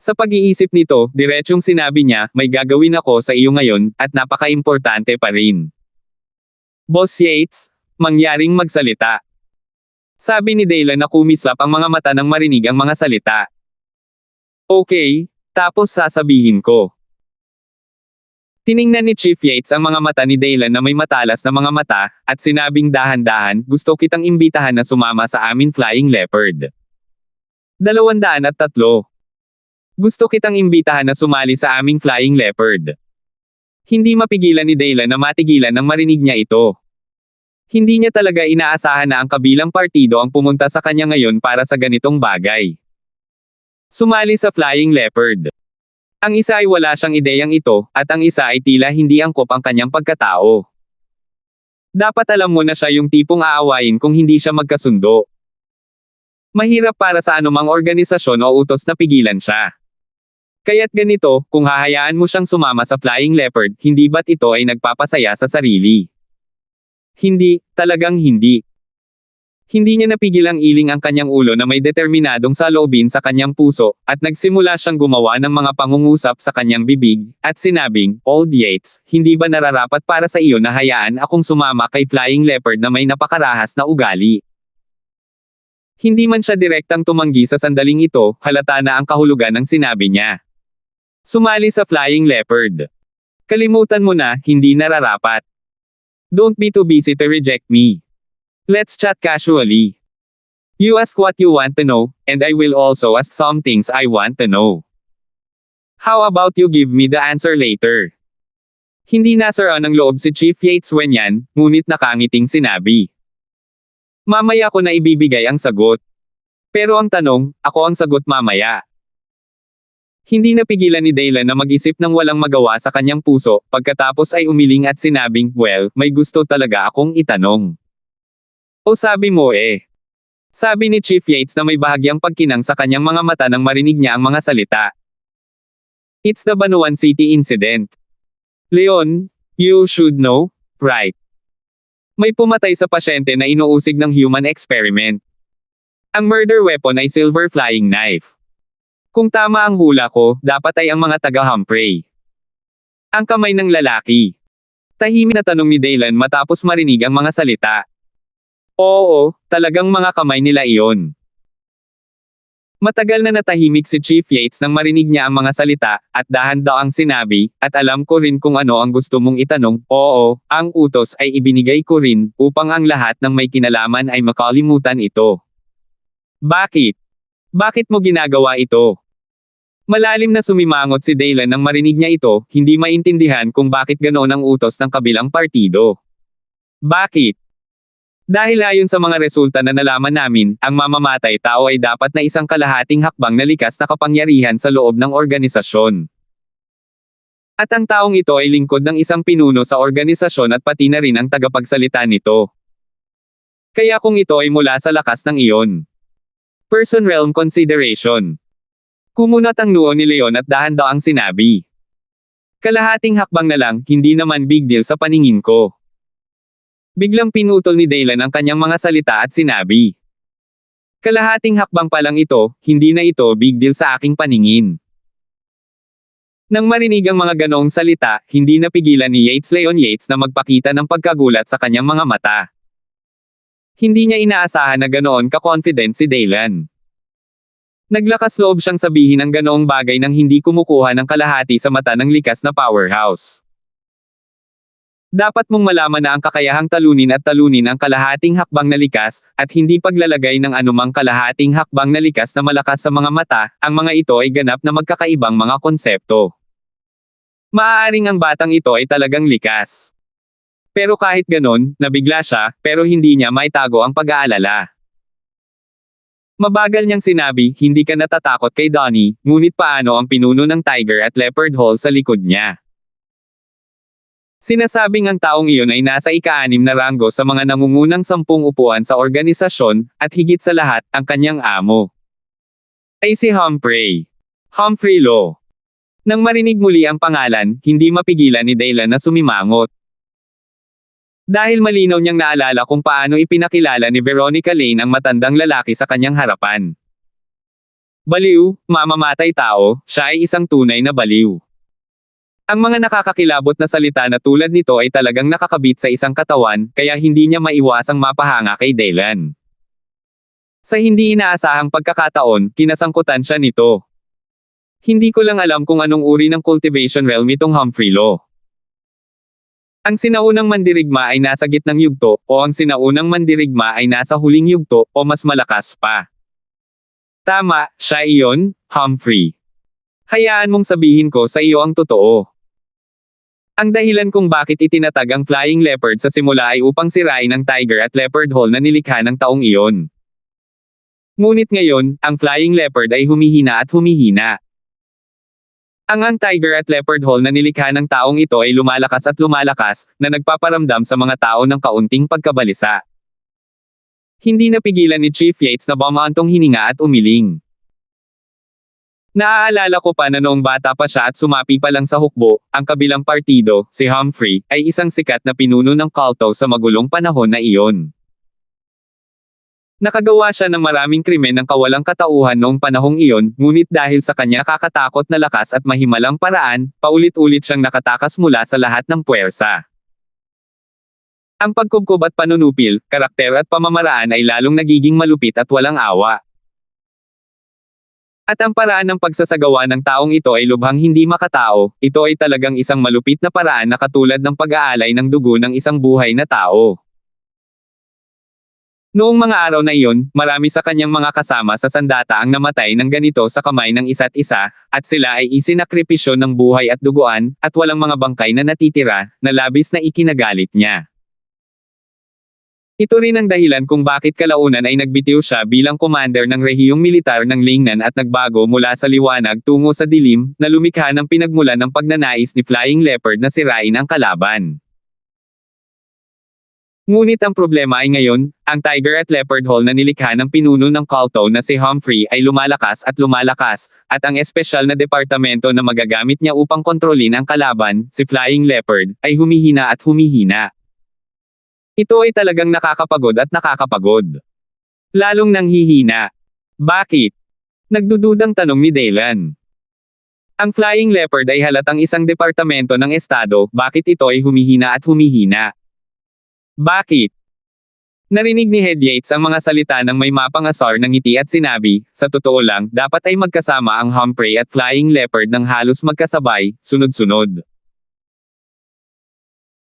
Sa pag-iisip nito, diretsyong sinabi niya, may gagawin ako sa iyo ngayon, at napaka-importante pa rin. Boss Yates, mangyaring magsalita. Sabi ni Dylan na kumislap ang mga mata nang marinig ang mga salita. Okay, tapos sasabihin ko. Tiningnan ni Chief Yates ang mga mata ni Dylan na may matalas na mga mata, at sinabing dahan-dahan, gusto kitang imbitahan na sumama sa amin Flying Leopard. 203. Gusto kitang imbitahan na sumali sa aming Flying Leopard. Hindi mapigilan ni Dylan na matigilan nang marinig niya ito. Hindi niya talaga inaasahan na ang kabilang partido ang pumunta sa kanya ngayon para sa ganitong bagay. Sumali sa Flying Leopard. Ang isa ay wala siyang ideyang ito, at ang isa ay tila hindi angkop ang kanyang pagkatao. Dapat alam mo na siya yung tipong aawayin kung hindi siya magkasundo. Mahirap para sa anumang organisasyon o utos na pigilan siya. Kaya't ganito, kung hahayaan mo siyang sumama sa Flying Leopard, hindi ba't ito ay nagpapasaya sa sarili? Hindi, talagang hindi. Hindi niya napigil ang iling ang kanyang ulo na may determinadong saloobin sa kanyang puso, at nagsimula siyang gumawa ng mga pangungusap sa kanyang bibig, at sinabing, Old Yates, hindi ba nararapat para sa iyo na hayaan akong sumama kay Flying Leopard na may napakarahas na ugali? Hindi man siya direktang tumanggi sa sandaling ito, halata na ang kahulugan ng sinabi niya. Sumali sa Flying Leopard. Kalimutan mo na, hindi nararapat. Don't be too busy to reject me. Let's chat casually. You ask what you want to know, and I will also ask some things I want to know. How about you give me the answer later? Hindi nasaraan ng loob si Chief Yates Wenyan, ngunit nakangiting sinabi. Mamaya ko na ibibigay ang sagot. Pero ang tanong, ako ang sagot mamaya. Hindi napigilan ni Daylan na mag-isip ng walang magawa sa kanyang puso, pagkatapos ay umiling at sinabing, well, may gusto talaga akong itanong. O sabi mo eh. Sabi ni Chief Yates na may bahagyang pagkinang sa kanyang mga mata nang marinig niya ang mga salita. It's the Banuan City incident. Leon, you should know, right? May pumatay sa pasyente na inuusig ng human experiment. Ang murder weapon ay silver flying knife. Kung tama ang hula ko, dapat ay ang mga taga-Humphrey. Ang kamay ng lalaki. Tahimik na tanong ni Daylan matapos marinig ang mga salita. Oo, talagang mga kamay nila iyon. Matagal na natahimik si Chief Yates nang marinig niya ang mga salita, at dahan-daang sinabi, at alam ko rin kung ano ang gusto mong itanong, oo, ang utos ay ibinigay ko rin, upang ang lahat ng may kinalaman ay makalimutan ito. Bakit? Bakit mo ginagawa ito? Malalim na sumimangot si Daylan nang marinig niya ito, hindi maintindihan kung bakit ganoon ang utos ng kabilang partido. Bakit? Dahil ayon sa mga resulta na nalaman namin, ang mamamatay tao ay dapat na isang kalahating hakbang na likas na kapangyarihan sa loob ng organisasyon. At ang taong ito ay lingkod ng isang pinuno sa organisasyon at pati na rin ang tagapagsalita nito. Kaya kung ito ay mula sa lakas ng iyon. Person realm consideration. Kumunat ang noo ni Leon at dahan-daang sinabi. Kalahating hakbang na lang, hindi naman big deal sa paningin ko. Biglang pinutol ni Daylan ang kanyang mga salita at sinabi. Kalahating hakbang pa lang ito, hindi na ito big deal sa aking paningin. Nang marinig ang mga ganoong salita, hindi napigilan ni Leon Yates na magpakita ng pagkagulat sa kanyang mga mata. Hindi niya inaasahan na ganoon ka-confident si Daylan. Naglakas loob siyang sabihin ang ganoong bagay nang hindi kumukuha ng kalahati sa mata ng likas na powerhouse. Dapat mong malaman na ang kakayahang talunin ang kalahating hakbang na likas, at hindi paglalagay ng anumang kalahating hakbang na likas na malakas sa mga mata, ang mga ito ay ganap na magkakaibang mga konsepto. Maaaring ang batang ito ay talagang likas. Pero kahit ganon, nabigla siya, pero hindi niya maitago ang pag-aalala. Mabagal niyang sinabi, hindi ka natatakot kay Donnie, ngunit paano ang pinuno ng Tiger at Leopard Hall sa likod niya? Sinasabing ang taong iyon ay nasa ika-6 na ranggo sa mga nangungunang 10 upuan sa organisasyon, at higit sa lahat, ang kanyang amo ay si Humphrey. Humphrey Law. Nang marinig muli ang pangalan, hindi mapigilan ni Daylan na sumimangot. Dahil malinaw niyang naalala kung paano ipinakilala ni Veronica Lane ang matandang lalaki sa kanyang harapan. Baliw, mamamatay tao, siya ay isang tunay na baliw. Ang mga nakakakilabot na salita na tulad nito ay talagang nakakabit sa isang katawan, kaya hindi niya maiwasang mapahanga kay Daylan. Sa hindi inaasahang pagkakataon, kinasangkutan siya nito. Hindi ko lang alam kung anong uri ng cultivation realm itong Humphrey Law. Ang sinaunang mandirigma ay nasa gitnang yugto, o ang sinaunang mandirigma ay nasa huling yugto, o mas malakas pa. Tama, siya iyon, Humphrey. Hayaan mong sabihin ko sa iyo ang totoo. Ang dahilan kung bakit itinatag ang Flying Leopard sa simula ay upang sirain ang Tiger at Leopard Hall na nilikha ng taong iyon. Ngunit ngayon, ang Flying Leopard ay humihina at humihina. Ang Tiger at Leopard Hall na nilikha ng taong ito ay lumalakas at lumalakas, na nagpaparamdam sa mga tao ng kaunting pagkabalisa. Hindi napigilan ni Chief Yates na bumaantong hininga at umiling. Naaalala ko pa na noong bata pa siya at sumapi pa lang sa hukbo, ang kabilang partido, si Humphrey, ay isang sikat na pinuno ng kulto sa magulong panahon na iyon. Nakagawa siya ng maraming krimen ng kawalang katauhan noong panahong iyon, ngunit dahil sa kanya kakatakot na lakas at mahimalang paraan, paulit-ulit siyang nakatakas mula sa lahat ng puwersa. Ang pagkubkob at panunupil, karakter at pamamaraan ay lalong nagiging malupit at walang awa. At ang paraan ng pagsasagawa ng taong ito ay lubhang hindi makatao, ito ay talagang isang malupit na paraan na katulad ng pag-aalay ng dugo ng isang buhay na tao. Noong mga araw na iyon, marami sa kanyang mga kasama sa sandata ang namatay ng ganito sa kamay ng isa't isa, at sila ay isinakripisyo ng buhay at duguan, at walang mga bangkay na natitira, na labis na ikinagalit niya. Ito rin ang dahilan kung bakit kalaunan ay nagbitiw siya bilang commander ng rehiyong militar ng Lingnan at nagbago mula sa liwanag tungo sa dilim, na lumikha ng pinagmulan ng pagnanais ni Flying Leopard na sirain ang kalaban. Ngunit ang problema ay ngayon, ang Tiger at Leopard Hall na nilikha ng pinuno ng Kalto na si Humphrey ay lumalakas, at ang espesyal na departamento na magagamit niya upang kontrolin ang kalaban, si Flying Leopard, ay humihina at humihina. Ito ay talagang nakakapagod at nakakapagod. Lalong nanghihina. Bakit? Nagdududang tanong ni Dylan. Ang Flying Leopard ay halatang isang departamento ng Estado, bakit ito ay humihina at humihina? Bakit? Narinig ni Head Yates ang mga salita ng may mapangasar ng ngiti at sinabi, sa totoo lang, dapat ay magkasama ang Humphrey at Flying Leopard ng halos magkasabay, sunod-sunod.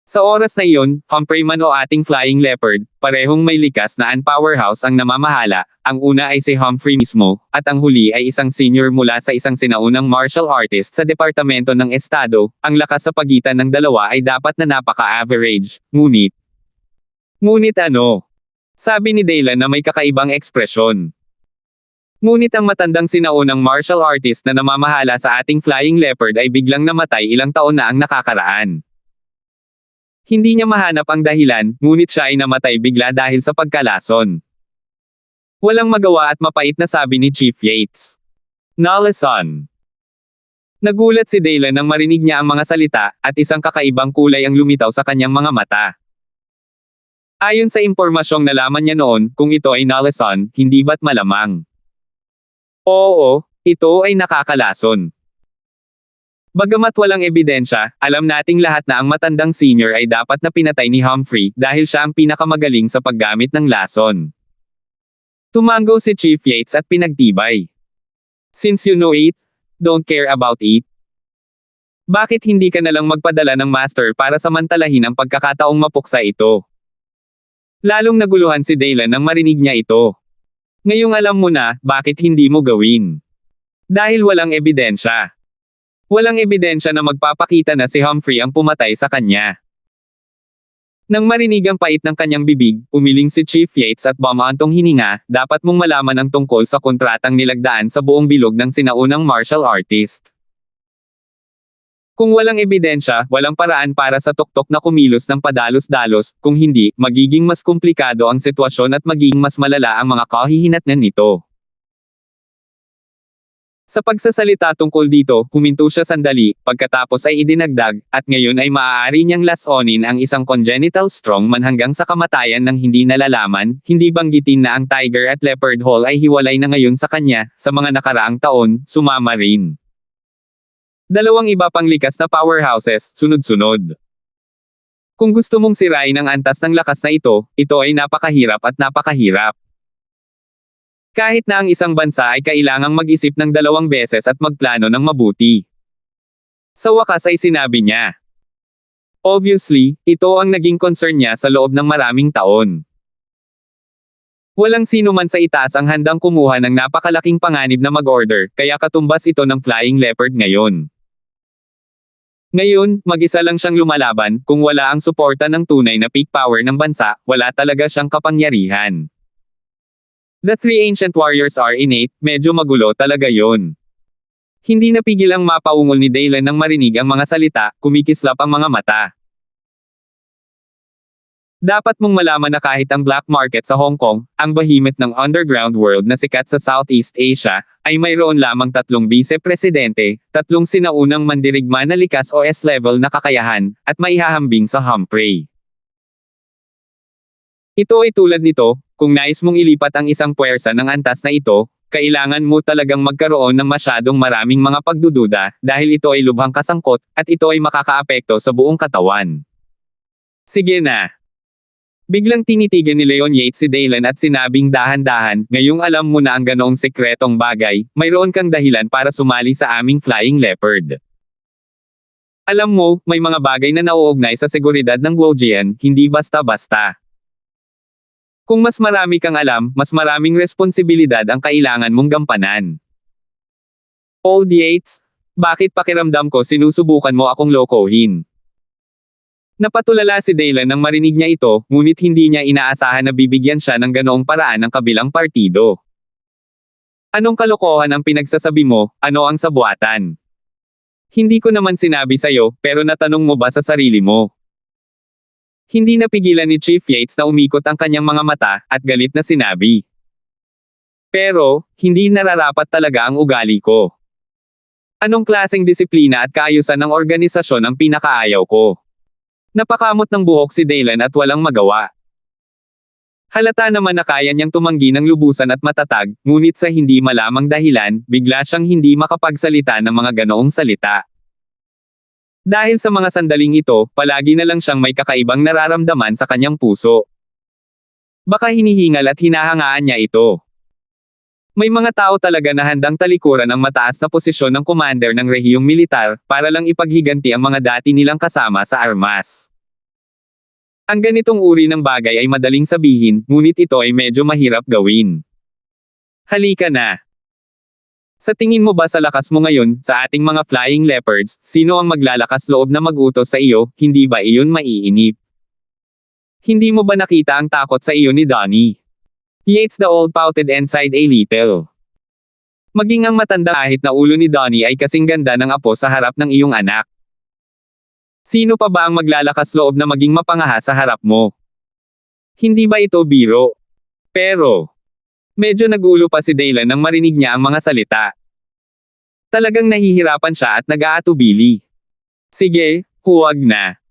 Sa oras na iyon, Humphrey man o ating Flying Leopard, parehong may likas na powerhouse ang namamahala, ang una ay si Humphrey mismo, at ang huli ay isang senior mula sa isang sinaunang martial artist sa Departamento ng Estado, ang lakas sa pagitan ng dalawa ay dapat na napaka-average, ngunit ano? Sabi ni Dylan na may kakaibang ekspresyon. Ngunit ang matandang sinaunang martial artist na namamahala sa ating Flying Leopard ay biglang namatay ilang taon na ang nakakaraan. Hindi niya mahanap ang dahilan, ngunit siya ay namatay bigla dahil sa pagkalason. Walang magawa at mapait na sabi ni Chief Yates. Nalason. Nagulat si Dylan nang marinig niya ang mga salita, at isang kakaibang kulay ang lumitaw sa kanyang mga mata. Ayon sa impormasyong nalaman niya noon, kung ito ay nalason, hindi ba't malamang? Oo, ito ay nakakalason. Bagamat walang ebidensya, alam nating lahat na ang matandang senior ay dapat na pinatay ni Humphrey dahil siya ang pinakamagaling sa paggamit ng lason. Tumango si Chief Yates at pinagtibay. Since you know it, don't care about it. Bakit hindi ka nalang magpadala ng master para samantalahin ang pagkakataong mapuksa ito? Lalong naguluhan si Dylan nang marinig niya ito. Ngayong alam mo na, bakit hindi mo gawin? Dahil walang ebidensya. Walang ebidensya na magpapakita na si Humphrey ang pumatay sa kanya. Nang marinig ang pait ng kanyang bibig, umiling si Chief Yates at bumaantong hininga, dapat mong malaman ang tungkol sa kontratang nilagdaan sa buong bilog ng sinaunang martial artist. Kung walang ebidensya, walang paraan para sa tuktok na kumilos ng padalos-dalos, kung hindi, magiging mas komplikado ang sitwasyon at magiging mas malala ang mga kahihinatnan nito. Sa pagsasalita tungkol dito, huminto siya sandali, pagkatapos ay idinagdag, at ngayon ay maaari niyang lasonin ang isang congenital strongman hanggang sa kamatayan ng hindi nalalaman, hindi banggitin na ang Tiger at Leopard Hall ay hiwalay na ngayon sa kanya, sa mga nakaraang taon, sumama rin. Dalawang iba pang likas na powerhouses, sunod-sunod. Kung gusto mong sirain ang antas ng lakas na ito ay napakahirap at napakahirap. Kahit na ang isang bansa ay kailangang mag-isip ng 2 beses at magplano ng mabuti. Sa wakas ay sinabi niya. Obviously, ito ang naging concern niya sa loob ng maraming taon. Walang sino man sa itaas ang handang kumuha ng napakalaking panganib na mag-order, kaya katumbas ito ng Flying Leopard ngayon. Ngayon, mag-isa lang siyang lumalaban, kung wala ang suporta ng tunay na peak power ng bansa, wala talaga siyang kapangyarihan. The 3 ancient warriors are innate, medyo magulo talaga yon. Hindi napigil ang mapaungol ni Dylan nang marinig ang mga salita, kumikislap ang mga mata. Dapat mong malaman na kahit ang black market sa Hong Kong, ang behemoth ng underground world na sikat sa Southeast Asia, ay mayroon lamang 3 vice-presidente, 3 sinaunang mandirigma na likas o S-level na kakayahan, at maihahambing sa Humphrey. Ito ay tulad nito, kung nais mong ilipat ang isang puwersa ng antas na ito, kailangan mo talagang magkaroon ng masyadong maraming mga pagdududa, dahil ito ay lubhang kasangkot, at ito ay makakaapekto sa buong katawan. Sige na. Biglang tinitigan ni Leon Yates si Dylan at sinabing dahan-dahan, ngayong alam mo na ang ganoong sekretong bagay, mayroon kang dahilan para sumali sa aming Flying Leopard. Alam mo, may mga bagay na nauugnay sa seguridad ng Guojian, hindi basta-basta. Kung mas marami kang alam, mas maraming responsibilidad ang kailangan mong gampanan. Old Yates, bakit pakiramdam ko sinusubukan mo akong lokohin? Napatulala si Daylan nang marinig niya ito, ngunit hindi niya inaasahan na bibigyan siya ng ganoong paraan ng kabilang partido. Anong kalokohan ang pinagsasabi mo, ano ang sabuatan? Hindi ko naman sinabi sa'yo, pero natanong mo ba sa sarili mo? Hindi napigilan ni Chief Yates na umikot ang kanyang mga mata, at galit na sinabi. Pero, hindi nararapat talaga ang ugali ko. Anong klaseng disiplina at kaayusan ng organisasyon ang pinakaayaw ko? Napakamot ng buhok si Daylan at walang magawa. Halata naman na kaya niyang tumanggi ng lubusan at matatag, ngunit sa hindi malamang dahilan, bigla siyang hindi makapagsalita ng mga ganoong salita. Dahil sa mga sandaling ito, palagi na lang siyang may kakaibang nararamdaman sa kanyang puso. Baka hinihingal at hinahangaan niya ito. May mga tao talaga na handang talikuran ang mataas na posisyon ng commander ng rehiyong militar, para lang ipaghiganti ang mga dati nilang kasama sa armas. Ang ganitong uri ng bagay ay madaling sabihin, ngunit ito ay medyo mahirap gawin. Halika na. Sa tingin mo ba sa lakas mo ngayon, sa ating mga flying leopards, sino ang maglalakas loob na mag-utos sa iyo, hindi ba iyon maiinip? Hindi mo ba nakita ang takot sa iyo ni Donnie? Yates the old pouted and sighed a little. Maging ang matanda kahit na ulo ni Donnie ay kasing ganda ng apo sa harap ng iyong anak. Sino pa ba ang maglalakas loob na maging mapangaha sa harap mo? Hindi ba ito biro? Pero, medyo nagulo pa si Daylan nang marinig niya ang mga salita. Talagang nahihirapan siya at nag-aatubili. Sige, huwag na.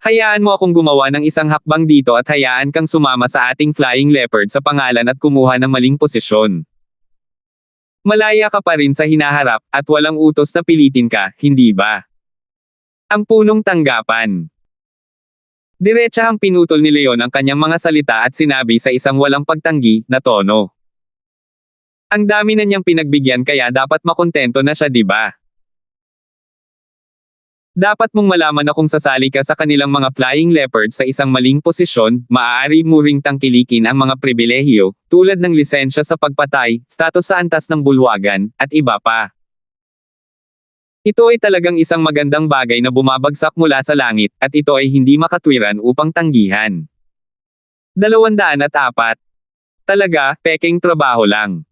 Hayaan mo akong gumawa ng isang hakbang dito at hayaan kang sumama sa ating flying leopard sa pangalan at kumuha ng maling posisyon. Malaya ka pa rin sa hinaharap, at walang utos na pilitin ka, hindi ba? Ang punong tanggapan. Diretsahang pinutol ni Leon ang kanyang mga salita at sinabi sa isang walang pagtanggi na tono. Ang dami na niyang pinagbigyan kaya dapat makontento na siya, di ba? Dapat mong malaman na kung sasali ka sa kanilang mga flying leopards sa isang maling posisyon, maaari mo ring tangkilikin ang mga pribilehiyo, tulad ng lisensya sa pagpatay, status sa antas ng bulwagan, at iba pa. Ito ay talagang isang magandang bagay na bumabagsak mula sa langit, at ito ay hindi makatwiran upang tanggihan. 204. Talaga, peking trabaho lang.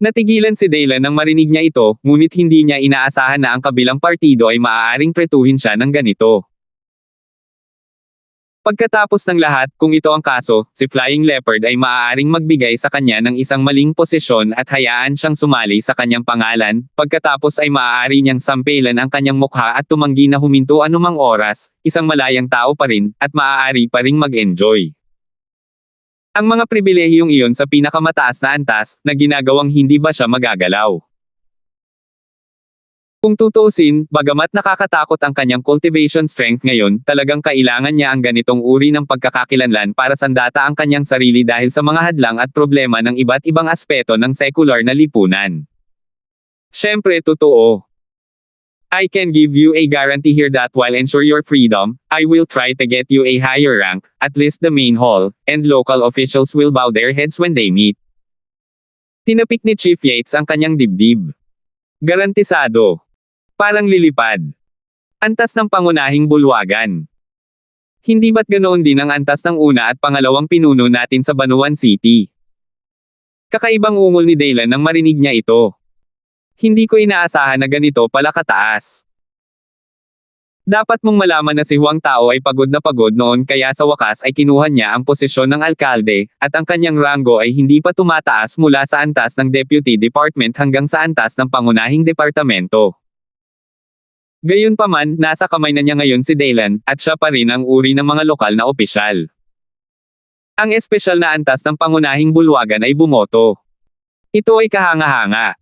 Natigilan si Daylan nang marinig niya ito, ngunit hindi niya inaasahan na ang kabilang partido ay maaaring pretuhin siya ng ganito. Pagkatapos ng lahat, kung ito ang kaso, si Flying Leopard ay maaaring magbigay sa kanya ng isang maling posisyon at hayaan siyang sumali sa kanyang pangalan, pagkatapos ay maaari niyang sampelan ang kanyang mukha at tumanggi na huminto anumang oras, isang malayang tao pa rin, at maaari pa ring mag-enjoy. Ang mga pribilehiyong iyon sa pinakamataas na antas, na ginagawang hindi ba siya magagalaw. Kung tutuusin, bagamat nakakatakot ang kanyang cultivation strength ngayon, talagang kailangan niya ang ganitong uri ng pagkakakilanlan para sandata ang kanyang sarili dahil sa mga hadlang at problema ng iba't ibang aspeto ng secular na lipunan. Siyempre totoo. I can give you a guarantee here that while ensure your freedom, I will try to get you a higher rank, at least the main hall, and local officials will bow their heads when they meet. Tinapik ni Chief Yates ang kanyang dibdib. Garantisado. Parang lilipad. Antas ng pangunahing bulwagan. Hindi ba't ganoon din ang antas ng una at pangalawang pinuno natin sa Banuan City? Kakaibang ungol ni Daylan nang marinig niya ito. Hindi ko inaasahan na ganito pala kataas. Dapat mong malaman na si Huang Tao ay pagod na pagod noon kaya sa wakas ay kinuha niya ang posisyon ng alkalde, at ang kanyang ranggo ay hindi pa tumataas mula sa antas ng deputy department hanggang sa antas ng pangunahing departamento. Gayunpaman, nasa kamay na niya ngayon si Daylan, at siya pa rin ang uri ng mga lokal na opisyal. Ang espesyal na antas ng pangunahing bulwagan ay bumoto. Ito ay kahanga-hanga.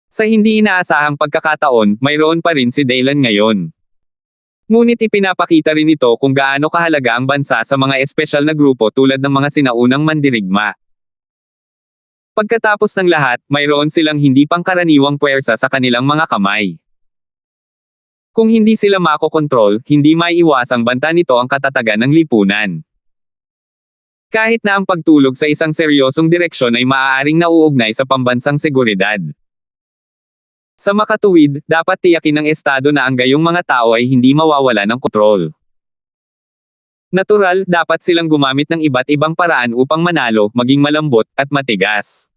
Sa hindi inaasahang pagkakataon, mayroon pa rin si Daylan ngayon. Ngunit ipinapakita rin ito kung gaano kahalaga ang bansa sa mga espesyal na grupo tulad ng mga sinaunang mandirigma. Pagkatapos ng lahat, mayroon silang hindi pangkaraniwang puwersa sa kanilang mga kamay. Kung hindi sila makokontrol, hindi maiiwasang banta nito ang katatagan ng lipunan. Kahit na ang pagtulog sa isang seryosong direksyon ay maaaring nauugnay sa pambansang seguridad. Sa makatuwid, dapat tiyakin ng Estado na ang gayong mga tao ay hindi mawawala ng kontrol. Natural, dapat silang gumamit ng iba't ibang paraan upang manalo, maging malambot, at matigas.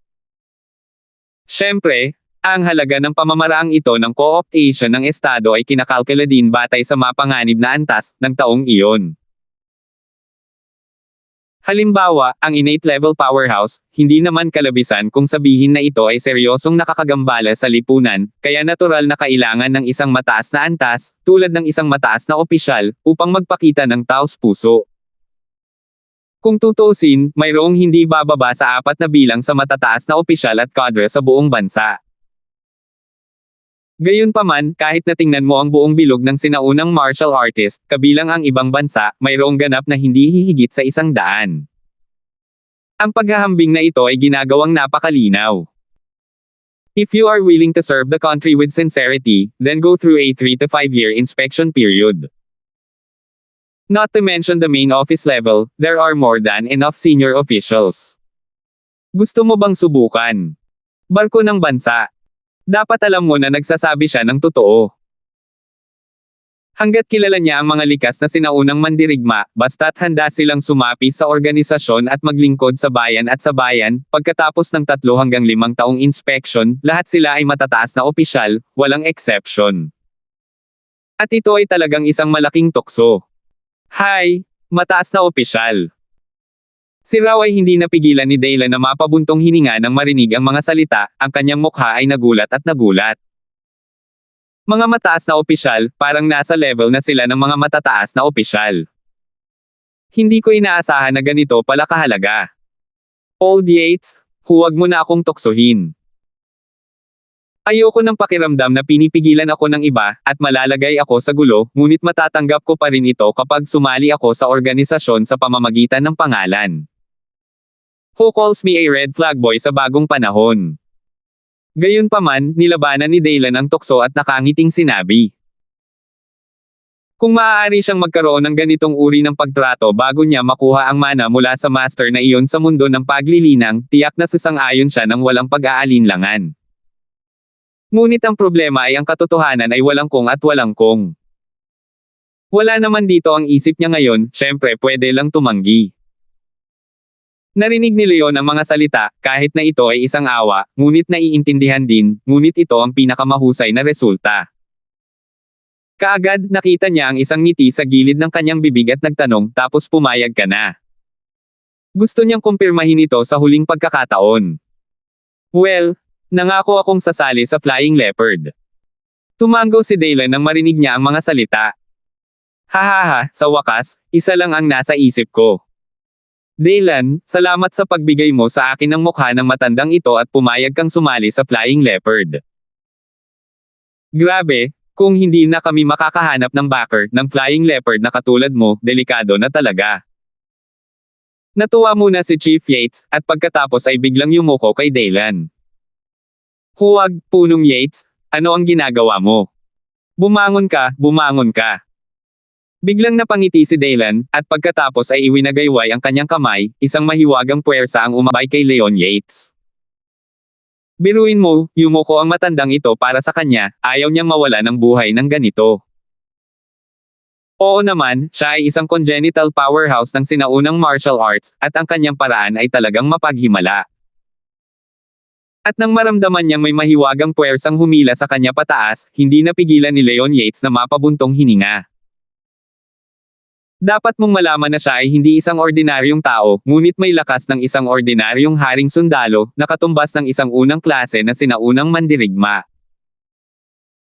Siyempre, ang halaga ng pamamaraang ito ng co-optation ng Estado ay kinakalkula din batay sa mapanganib na antas ng taong iyon. Halimbawa, ang innate level powerhouse, hindi naman kalabisan kung sabihin na ito ay seryosong nakakagambala sa lipunan, kaya natural na kailangan ng isang mataas na antas, tulad ng isang mataas na opisyal, upang magpakita ng taos puso. Kung tutuusin, mayroong hindi bababa sa 4 na bilang sa matataas na opisyal at kadre sa buong bansa. Gayunpaman, kahit na tingnan mo ang buong bilog ng sinaunang martial artist, kabilang ang ibang bansa, mayroong ganap na hindi hihigit sa 100. Ang paghahambing na ito ay ginagawang napakalinaw. If you are willing to serve the country with sincerity, then go through a 3 to 5 year inspection period. Not to mention the main office level, there are more than enough senior officials. Gusto mo bang subukan? Barko ng bansa. Dapat alam mo na nagsasabi siya ng totoo. Hanggat kilala niya ang mga likas na sinaunang mandirigma, basta't handa silang sumapi sa organisasyon at maglingkod sa bayan at sa bayan, pagkatapos ng 3 hanggang 5 taong inspection, lahat sila ay matataas na opisyal, walang exception. At ito ay talagang isang malaking tukso. Hi, mataas na opisyal. Si Rao ay hindi napigilan ni Daylan na mapabuntong hininga nang marinig ang mga salita, ang kanyang mukha ay nagulat at nagulat. Mga mataas na opisyal, parang nasa level na sila ng mga matataas na opisyal. Hindi ko inaasahan na ganito pala kahalaga. Old Yates, huwag mo na akong tuksohin. Ayoko ng pakiramdam na pinipigilan ako ng iba, at malalagay ako sa gulo, ngunit matatanggap ko pa rin ito kapag sumali ako sa organisasyon sa pamamagitan ng pangalan. Who calls me a red flag boy sa bagong panahon? Gayunpaman, nilabanan ni Daylan ang tukso at nakangiting sinabi. Kung maaari siyang magkaroon ng ganitong uri ng pagtrato bago niya makuha ang mana mula sa master na iyon sa mundo ng paglilinang, tiyak na sasang-ayon siya ng walang pag-aalinlangan. Ngunit ang problema ay ang katotohanan ay walang kung at walang kung. Wala naman dito ang isip niya ngayon, syempre pwede lang tumanggi. Narinig ni Leon ang mga salita, kahit na ito ay isang awa, ngunit naiintindihan din, ngunit ito ang pinakamahusay na resulta. Kaagad, nakita niya ang isang ngiti sa gilid ng kanyang bibig at nagtanong, tapos pumayag ka na. Gusto niyang kumpirmahin ito sa huling pagkakataon. Well, nangako akong sasali sa Flying Leopard. Tumango si Daylan nang marinig niya ang mga salita. Hahaha, sa wakas, isa lang ang nasa isip ko. Daylan, salamat sa pagbigay mo sa akin ng mukha ng matandang ito at pumayag kang sumali sa Flying Leopard. Grabe, kung hindi na kami makakahanap ng backer ng Flying Leopard na katulad mo, delikado na talaga. Natuwa muna si Chief Yates, at pagkatapos ay biglang yumuko kay Daylan. Huwag, Punong Yates, ano ang ginagawa mo? Bumangon ka, bumangon ka. Biglang napangiti si Daylan, at pagkatapos ay iwinagayway ang kanyang kamay, isang mahiwagang puwersa ang umabay kay Leon Yates. Biruin mo, yumuko ang matandang ito para sa kanya, ayaw niyang mawala ng buhay ng ganito. Oo naman, siya ay isang congenital powerhouse ng sinaunang martial arts, at ang kanyang paraan ay talagang mapaghimala. At nang maramdaman niyang may mahiwagang puwersang humila sa kanya pataas, hindi napigilan ni Leon Yates na mapabuntong hininga. Dapat mong malaman na siya ay hindi isang ordinaryong tao, ngunit may lakas ng isang ordinaryong haring sundalo, na katumbas ng isang unang klase na sinaunang mandirigma.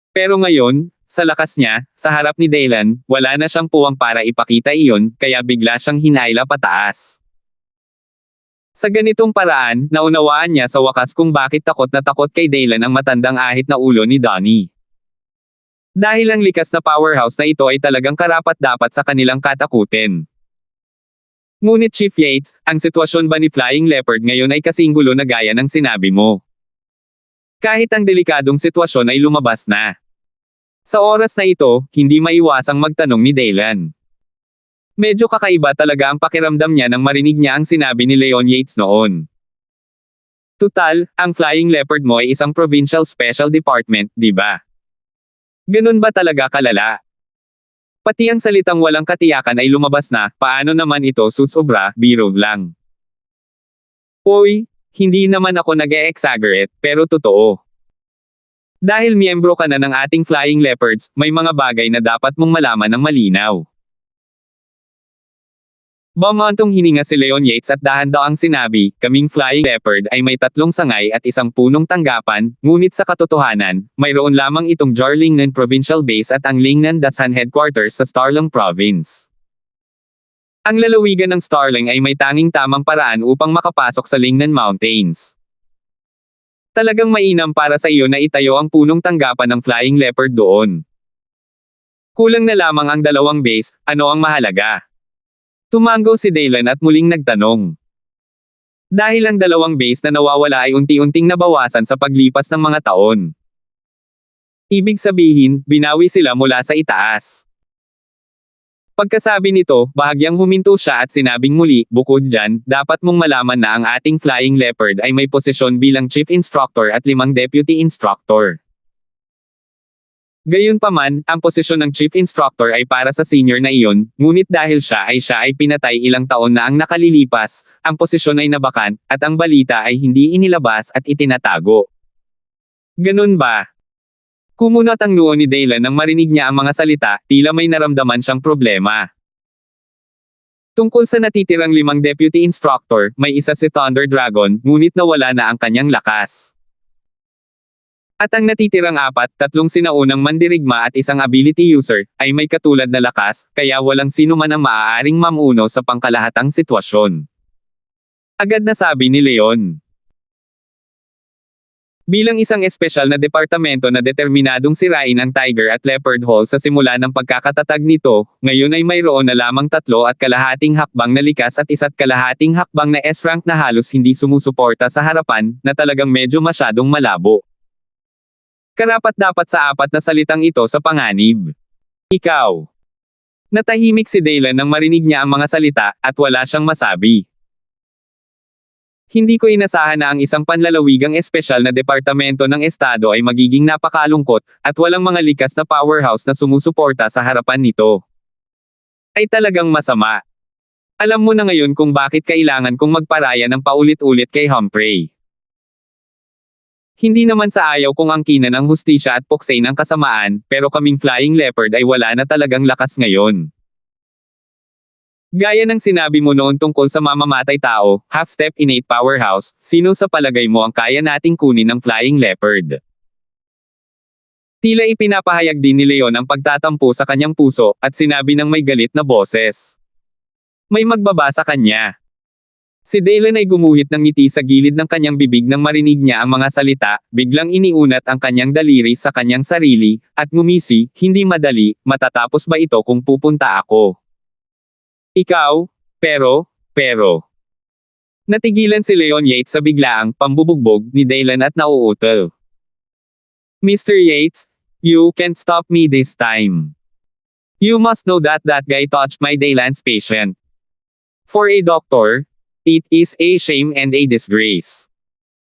Pero ngayon, sa lakas niya, sa harap ni Daylan, wala na siyang puwang para ipakita iyon, kaya bigla siyang hinayla pataas. Sa ganitong paraan, naunawaan niya sa wakas kung bakit takot na takot kay Daylan ang matandang ahit na ulo ni Donnie. Dahil ang likas na powerhouse na ito ay talagang karapat-dapat sa kanilang katakutin. Ngunit Chief Yates, ang sitwasyon ba ni Flying Leopard ngayon ay kasing gulo na gaya ng sinabi mo? Kahit ang delikadong sitwasyon ay lumabas na. Sa oras na ito, hindi maiwasang magtanong ni Daylan. Medyo kakaiba talaga ang pakiramdam niya nang marinig niya ang sinabi ni Leon Yates noon. Tutal, ang Flying Leopard mo ay isang provincial special department, di ba? Ganun ba talaga kalala? Pati ang salitang walang katiyakan ay lumabas na, paano naman ito susobra, biro lang. Uy, hindi naman ako nag-e-exaggerate, pero totoo. Dahil miyembro ka na ng ating Flying Leopards, may mga bagay na dapat mong malaman ng malinaw. Bumantong hininga si Leon Yates at dahan-dahang sinabi, kaming Flying Leopard ay may 3 sangay at 1 punong tanggapan, ngunit sa katotohanan, mayroon lamang itong Jarlingnan Provincial Base at ang Lingnan Dasan Headquarters sa Starling Province. Ang lalawigan ng Starling ay may tanging tamang paraan upang makapasok sa Lingnan Mountains. Talagang mainam para sa iyo na itayo ang punong tanggapan ng Flying Leopard doon. Kulang na lamang ang 2 base, ano ang mahalaga? Tumango si Daylan at muling nagtanong. Dahil ang 2 base na nawawala ay unti-unting nabawasan sa paglipas ng mga taon. Ibig sabihin, binawi sila mula sa itaas. Pagkasabi nito, bahagyang huminto siya at sinabing muli, bukod dyan, dapat mong malaman na ang ating Flying Leopard ay may posisyon bilang Chief Instructor at 5 Deputy Instructor. Gayunpaman, ang posisyon ng Chief Instructor ay para sa senior na iyon, ngunit dahil siya ay pinatay ilang taon na ang nakalilipas, ang posisyon ay nabakan, at ang balita ay hindi inilabas at itinatago. Ganun ba? Kumunat ang noo ni Daylan nang marinig niya ang mga salita, tila may naramdaman siyang problema. Tungkol sa natitirang 5 Deputy Instructor, may isa si Thunder Dragon, ngunit nawala na ang kanyang lakas. At ang natitirang 4, 3 sinaunang mandirigma at 1 ability user, ay may katulad na lakas, kaya walang sino man ang maaaring mamuno sa pangkalahatang sitwasyon. Agad na sabi ni Leon. Bilang isang espesyal na departamento na determinadong sirain ang Tiger at Leopard Hall sa simula ng pagkakatatag nito, ngayon ay mayroon na lamang 3.5 hakbang na likas at 1.5 hakbang na S-rank na halos hindi sumusuporta sa harapan, na talagang medyo masyadong malabo. Karapat-dapat sa 4 na salitang ito sa panganib. Ikaw. Natahimik si Daylan nang marinig niya ang mga salita, at wala siyang masabi. Hindi ko inasahan na ang isang panlalawigang espesyal na departamento ng estado ay magiging napakalungkot, at walang mga likas na powerhouse na sumusuporta sa harapan nito. Ay talagang masama. Alam mo na ngayon kung bakit kailangan kong magparaya ng paulit-ulit kay Humphrey. Hindi naman sa ayaw kong angkinan ang hustisya at puksain ang kasamaan, pero kaming Flying Leopard ay wala na talagang lakas ngayon. Gaya ng sinabi mo noon tungkol sa mamamatay tao, half-step innate powerhouse, sino sa palagay mo ang kaya nating kunin ng Flying Leopard? Tila ipinapahayag din ni Leon ang pagtatampo sa kanyang puso, at sinabi ng may galit na boses. May magbaba sa kanya. Si Daylan ay gumuhit ng ngiti sa gilid ng kanyang bibig nang marinig niya ang mga salita, biglang iniunat ang kanyang daliri sa kanyang sarili, at ngumisi, hindi madali, matatapos ba ito kung pupunta ako? Ikaw? Pero. Natigilan si Leon Yates sa biglaang pambubugbog ni Daylan at nauutal. Mr. Yates, you can't stop me this time. You must know that guy touched my Daylan's patient. For a doctor, it is a shame and a disgrace.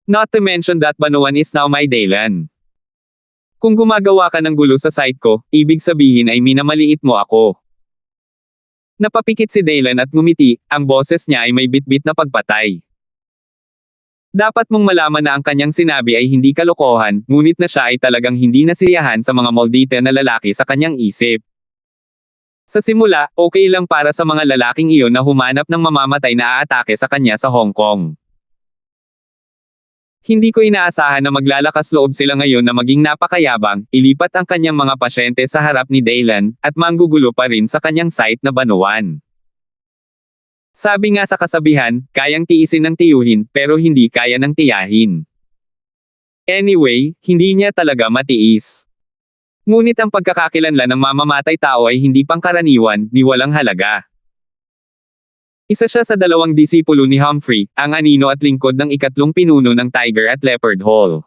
Not to mention that Banuan is now my Daylan. Kung gumagawa ka ng gulo sa site ko, ibig sabihin ay minamaliit mo ako. Napapikit si Daylan at ngumiti, ang boses niya ay may bitbit na pagpatay. Dapat mong malaman na ang kanyang sinabi ay hindi kalokohan, ngunit na siya ay talagang hindi nasiyahan sa mga moldita na lalaki sa kanyang isip. Sa simula, okay lang para sa mga lalaking iyon na humanap ng mamamatay na aatake sa kanya sa Hong Kong. Hindi ko inaasahan na maglalakas loob sila ngayon na maging napakayabang, ilipat ang kanyang mga pasyente sa harap ni Daylan, at manggugulo pa rin sa kanyang site na Banuan. Sabi nga sa kasabihan, kayang tiisin ng tiyuhin, pero hindi kaya ng tiyahin. Anyway, hindi niya talaga matiis. Ngunit ang pagkakakilanlan ng mamamatay tao ay hindi pangkaraniwan, ni walang halaga. Isa siya sa 2 disipulo ni Humphrey, ang anino at lingkod ng 3 pinuno ng Tiger at Leopard Hall.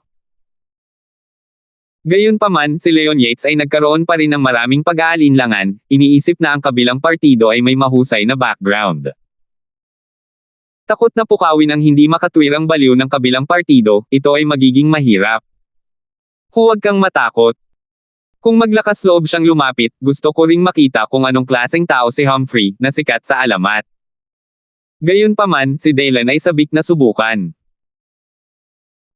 Gayunpaman, si Leon Yates ay nagkaroon pa rin ng maraming pag-aalinlangan, iniisip na ang kabilang partido ay may mahusay na background. Takot na pukawin ang hindi makatwirang baliw ng kabilang partido, ito ay magiging mahirap. Huwag kang matakot. Kung maglakas loob siyang lumapit, gusto ko ring makita kung anong klaseng tao si Humphrey, na sikat sa alamat. Gayunpaman, si Dylan ay sabik na subukan.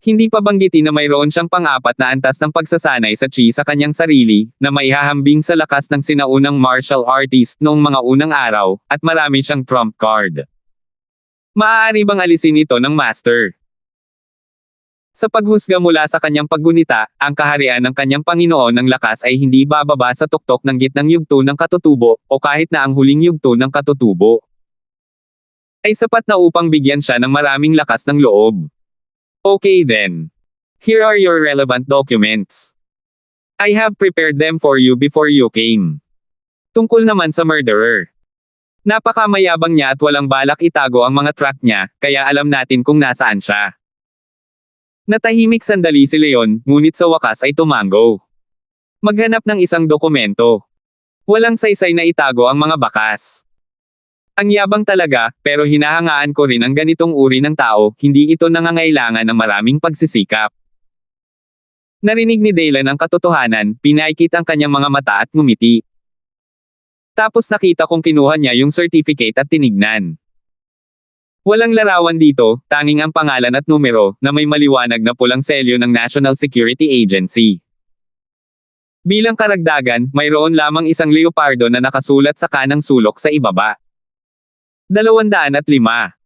Hindi pa banggitin na mayroon siyang pang-apat na antas ng pagsasanay sa chi sa kanyang sarili, na maihahambing sa lakas ng sinaunang martial artist noong mga unang araw, at marami siyang trump card. Maaari bang alisin ito ng master? Sa paghusga mula sa kanyang paggunita, ang kaharian ng kanyang Panginoon ng lakas ay hindi bababa sa tuktok ng gitnang yugto ng katutubo, o kahit na ang huling yugto ng katutubo ay sapat na upang bigyan siya ng maraming lakas ng loob. Okay then. Here are your relevant documents. I have prepared them for you before you came. Tungkol naman sa murderer. Napakamayabang niya at walang balak itago ang mga track niya, kaya alam natin kung nasaan siya. Natahimik sandali si Leon, ngunit sa wakas ay tumango. Maghanap ng isang dokumento. Walang saysay na itago ang mga bakas. Ang yabang talaga, pero hinahangaan ko rin ang ganitong uri ng tao, hindi ito nangangailangan ng maraming pagsisikap. Narinig ni Dylan ang katotohanan, pinaikit ang kanyang mga mata at ngumiti. Tapos nakita kong kinuha niya yung certificate at tinignan. Walang larawan dito, tanging ang pangalan at numero, na may maliwanag na pulang selyo ng National Security Agency. Bilang karagdagan, mayroon lamang isang leopardo na nakasulat sa kanang sulok sa ibaba. 205.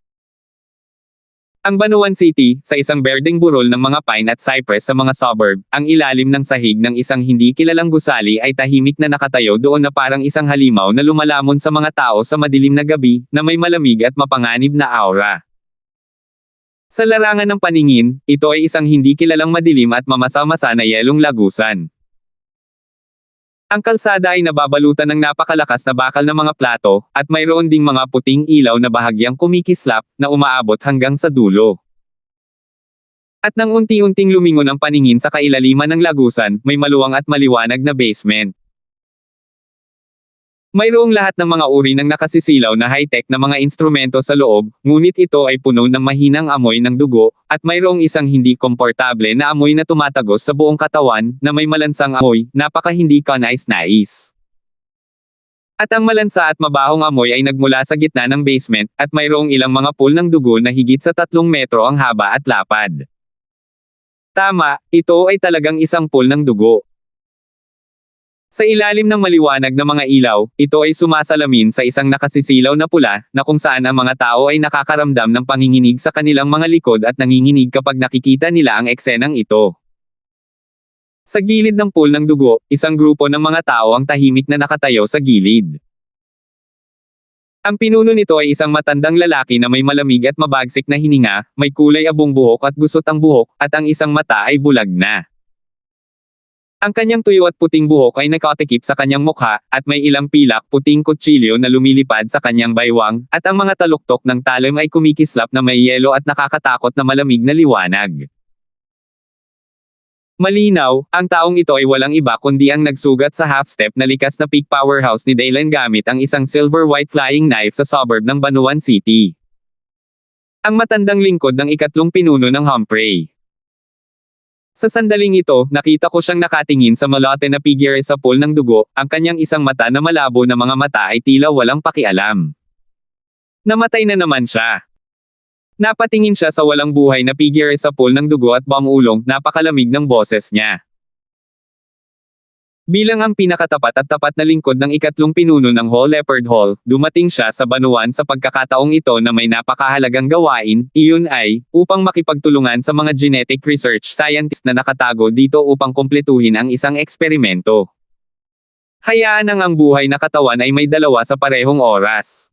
Ang Banuan City, sa isang berdeng burol ng mga pine at cypress sa mga suburb, ang ilalim ng sahig ng isang hindi kilalang gusali ay tahimik na nakatayo doon na parang isang halimaw na lumalamon sa mga tao sa madilim na gabi, na may malamig at mapanganib na aura. Sa larangan ng paningin, ito ay isang hindi kilalang madilim at mamasa-masa na yelong lagusan. Ang kalsada ay nababalutan ng napakalakas na bakal na mga plato, at mayroon ding mga puting ilaw na bahagyang kumikislap, na umaabot hanggang sa dulo. At nang unti-unting lumingon ang paningin sa kailaliman ng lagusan, may maluwang at maliwanag na basement. Mayroong lahat ng mga uri ng nakasisilaw na high-tech na mga instrumento sa loob, ngunit ito ay puno ng mahinang amoy ng dugo, at mayroong isang hindi komportable na amoy na tumatagos sa buong katawan, na may malansang amoy, napaka hindi kanais-nais. At ang malansa at mabahong amoy ay nagmula sa gitna ng basement, at mayroong ilang mga pool ng dugo na higit sa 3 metro ang haba at lapad. Tama, ito ay talagang isang pool ng dugo. Sa ilalim ng maliwanag na mga ilaw, ito ay sumasalamin sa isang nakasisilaw na pula, na kung saan ang mga tao ay nakakaramdam ng panginginig sa kanilang mga likod at nanginginig kapag nakikita nila ang eksenang ito. Sa gilid ng pool ng dugo, isang grupo ng mga tao ang tahimik na nakatayo sa gilid. Ang pinuno nito ay isang matandang lalaki na may malamig at mabagsik na hininga, may kulay abong buhok at gusot ang buhok, at ang isang mata ay bulag na. Ang kanyang tuyo at puting buhok ay nakatikip sa kanyang mukha, at may ilang pilak puting kutsilyo na lumilipad sa kanyang baywang, at ang mga taluktok ng talim ay kumikislap na may yelo at nakakatakot na malamig na liwanag. Malinaw, ang taong ito ay walang iba kundi ang nagsugat sa half-step na likas na peak powerhouse ni Dylan gamit ang isang silver-white flying knife sa suburb ng Banuan City. Ang matandang lingkod ng ikatlong pinuno ng Humphrey. Sa sandaling ito, nakita ko siyang nakatingin sa malote na figure sa pool ng dugo, ang kanyang isang mata na malabo na mga mata ay tila walang pakialam. Namatay na naman siya. Napatingin siya sa walang buhay na figure sa pool ng dugo at bumulong, napakalamig ng boses niya. Bilang ang pinakatapat at tapat na lingkod ng ikatlong pinuno ng Hall Leopard Hall, dumating siya sa Banuan sa pagkakataong ito na may napakahalagang gawain, iyon ay, upang makipagtulungan sa mga genetic research scientist na nakatago dito upang kumpletuhin ang isang eksperimento. Hayaan ang buhay na katawan ay may dalawa sa parehong oras.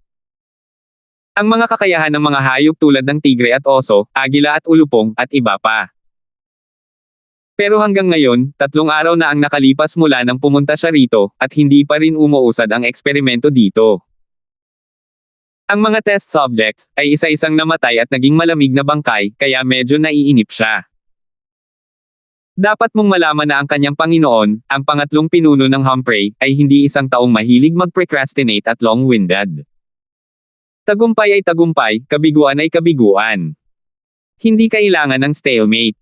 Ang mga kakayahan ng mga hayop tulad ng tigre at oso, agila at ulupong, at iba pa. Pero hanggang ngayon, 3 araw na ang nakalipas mula nang pumunta siya rito, at hindi pa rin umuusad ang eksperimento dito. Ang mga test subjects, ay isa-isang namatay at naging malamig na bangkay, kaya medyo naiinip siya. Dapat mong malaman na ang kanyang Panginoon, ang pangatlong pinuno ng Humphrey, ay hindi isang taong mahilig mag-procrastinate at long-winded. Tagumpay ay tagumpay, kabiguan ay kabiguan. Hindi kailangan ng stalemate.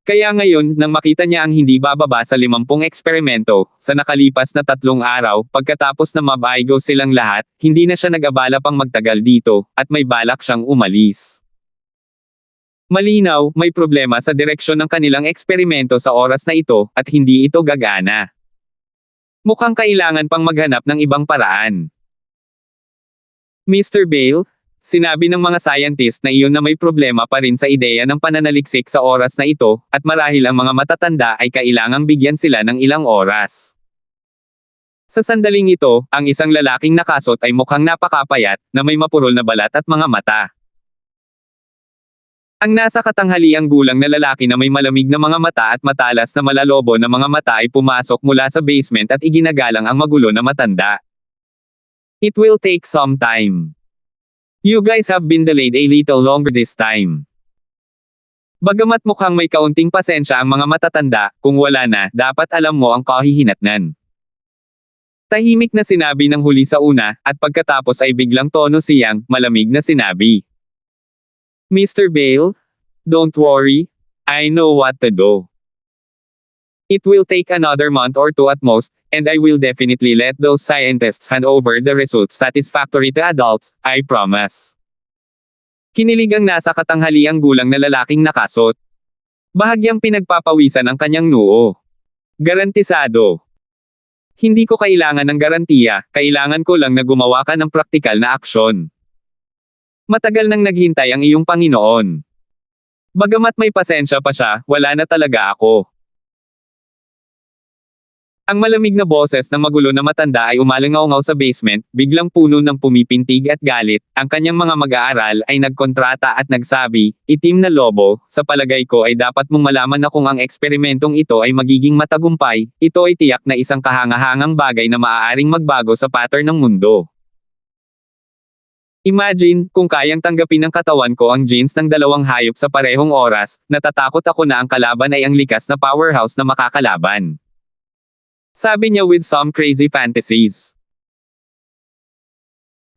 Kaya ngayon, nang makita niya ang hindi bababa sa 50 eksperimento, sa nakalipas na 3 araw, pagkatapos na mabaigo silang lahat, hindi na siya nag-abala pang magtagal dito, at may balak siyang umalis. Malinaw, may problema sa direksyon ng kanilang eksperimento sa oras na ito, at hindi ito gagana. Mukhang kailangan pang maghanap ng ibang paraan. Mr. Bale, sinabi ng mga scientist na iyon na may problema pa rin sa ideya ng pananaliksik sa oras na ito, at marahil ang mga matatanda ay kailangang bigyan sila ng ilang oras. Sa sandaling ito, ang isang lalaking nakasot ay mukhang napakapayat, na may mapurol na balat at mga mata. Ang nasa katanghaliang gulang na lalaki na may malamig na mga mata at matalas na malalobo na mga mata ay pumasok mula sa basement at iginagalang ang magulo na matanda. It will take some time. You guys have been delayed a little longer this time. Bagamat mukhang may kaunting pasensya ang mga matatanda, kung wala na, dapat alam mo ang kahihinatnan. Tahimik na sinabi ng huli sa una, at pagkatapos ay biglang tono siyang, malamig na sinabi. Mr. Bale, don't worry, I know what to do. It will take another month or 2 at most, and I will definitely let those scientists hand over the results satisfactory to adults, I promise. Kinilig ang nasa katanghaliang gulang na lalaking nakasot. Bahagyang pinagpapawisan ang kanyang noo. Garantisado. Hindi ko kailangan ng garantiya, kailangan ko lang na gumawa ka ng praktikal na aksyon. Matagal nang naghintay ang iyong Panginoon. Bagamat may pasensya pa siya, wala na talaga ako. Ang malamig na boses ng magulo na matanda ay umalingaw-ngaw sa basement, biglang puno ng pumipintig at galit. Ang kanyang mga mag-aaral ay nagkontrata at nagsabi, itim na lobo, sa palagay ko ay dapat mong malaman na kung ang eksperimentong ito ay magiging matagumpay, ito ay tiyak na isang kahangahangang bagay na maaaring magbago sa pattern ng mundo. Imagine, kung kayang tanggapin ng katawan ko ang genes ng 2 hayop sa parehong oras, natatakot ako na ang kalaban ay ang likas na powerhouse na makakalaban. Sabi niya with some crazy fantasies.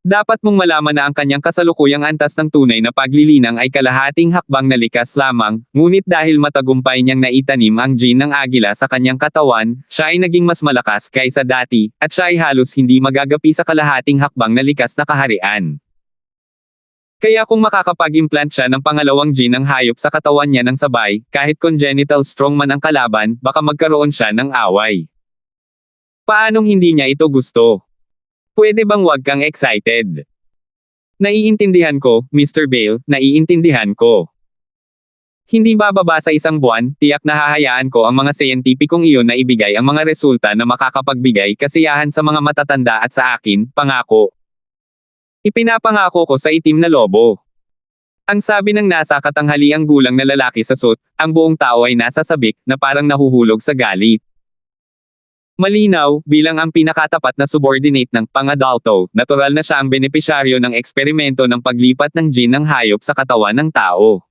Dapat mong malaman na ang kanyang kasalukuyang antas ng tunay na paglilinang ay kalahating hakbang na likas lamang, ngunit dahil matagumpay niyang naitanim ang gene ng agila sa kanyang katawan, siya ay naging mas malakas kaysa dati, at siya ay halos hindi magagapi sa kalahating hakbang na likas na kaharian. Kaya kung makakapag-implant siya ng pangalawang gene ng hayop sa katawan niya ng sabay, kahit congenital strongman ang kalaban, baka magkaroon siya ng away. Paanong hindi niya ito gusto? Pwede bang wag kang excited? Naiintindihan ko, Mr. Bale, naiintindihan ko. Hindi bababa sa 1 buwan, tiyak na hahayaan ko ang mga siyentipikong iyon na ibigay ang mga resulta na makakapagbigay kasiyahan sa mga matatanda at sa akin, pangako. Ipinapangako ko sa itim na lobo. Ang sabi ng nasa katanghaliang gulang na lalaki sa suit, ang buong tao ay nasa sabik, na parang nahuhulog sa galit. Malinaw, bilang ang pinakatapat na subordinate ng pang-adulto, natural na siya ang benepisyaryo ng eksperimento ng paglipat ng gene ng hayop sa katawan ng tao.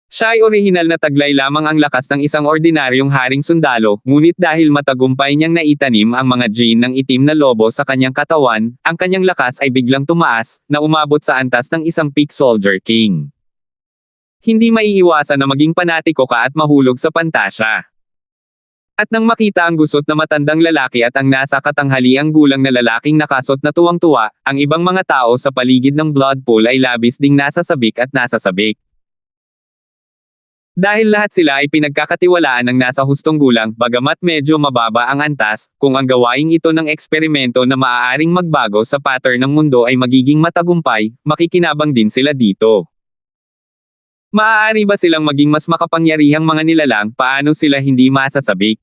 Siya ay orihinal na taglay lamang ang lakas ng isang ordinaryong haring sundalo, ngunit dahil matagumpay niyang naitanim ang mga gene ng itim na lobo sa kanyang katawan, ang kanyang lakas ay biglang tumaas, na umabot sa antas ng isang peak soldier king. Hindi maiiwasan na maging panatiko ka at mahulog sa pantasya. At nang makita ang gusot na matandang lalaki at ang nasa katanghaliang gulang na lalaking nakasot na tuwang-tuwa, ang ibang mga tao sa paligid ng blood pool ay labis ding nasasabik at nasasabik. Dahil lahat sila ay pinagkakatiwalaan ng nasa hustong gulang, bagamat medyo mababa ang antas, kung ang gawaing ito ng eksperimento na maaaring magbago sa pattern ng mundo ay magiging matagumpay, makikinabang din sila dito. Maaari ba silang maging mas makapangyarihang mga nilalang, paano sila hindi masasabik?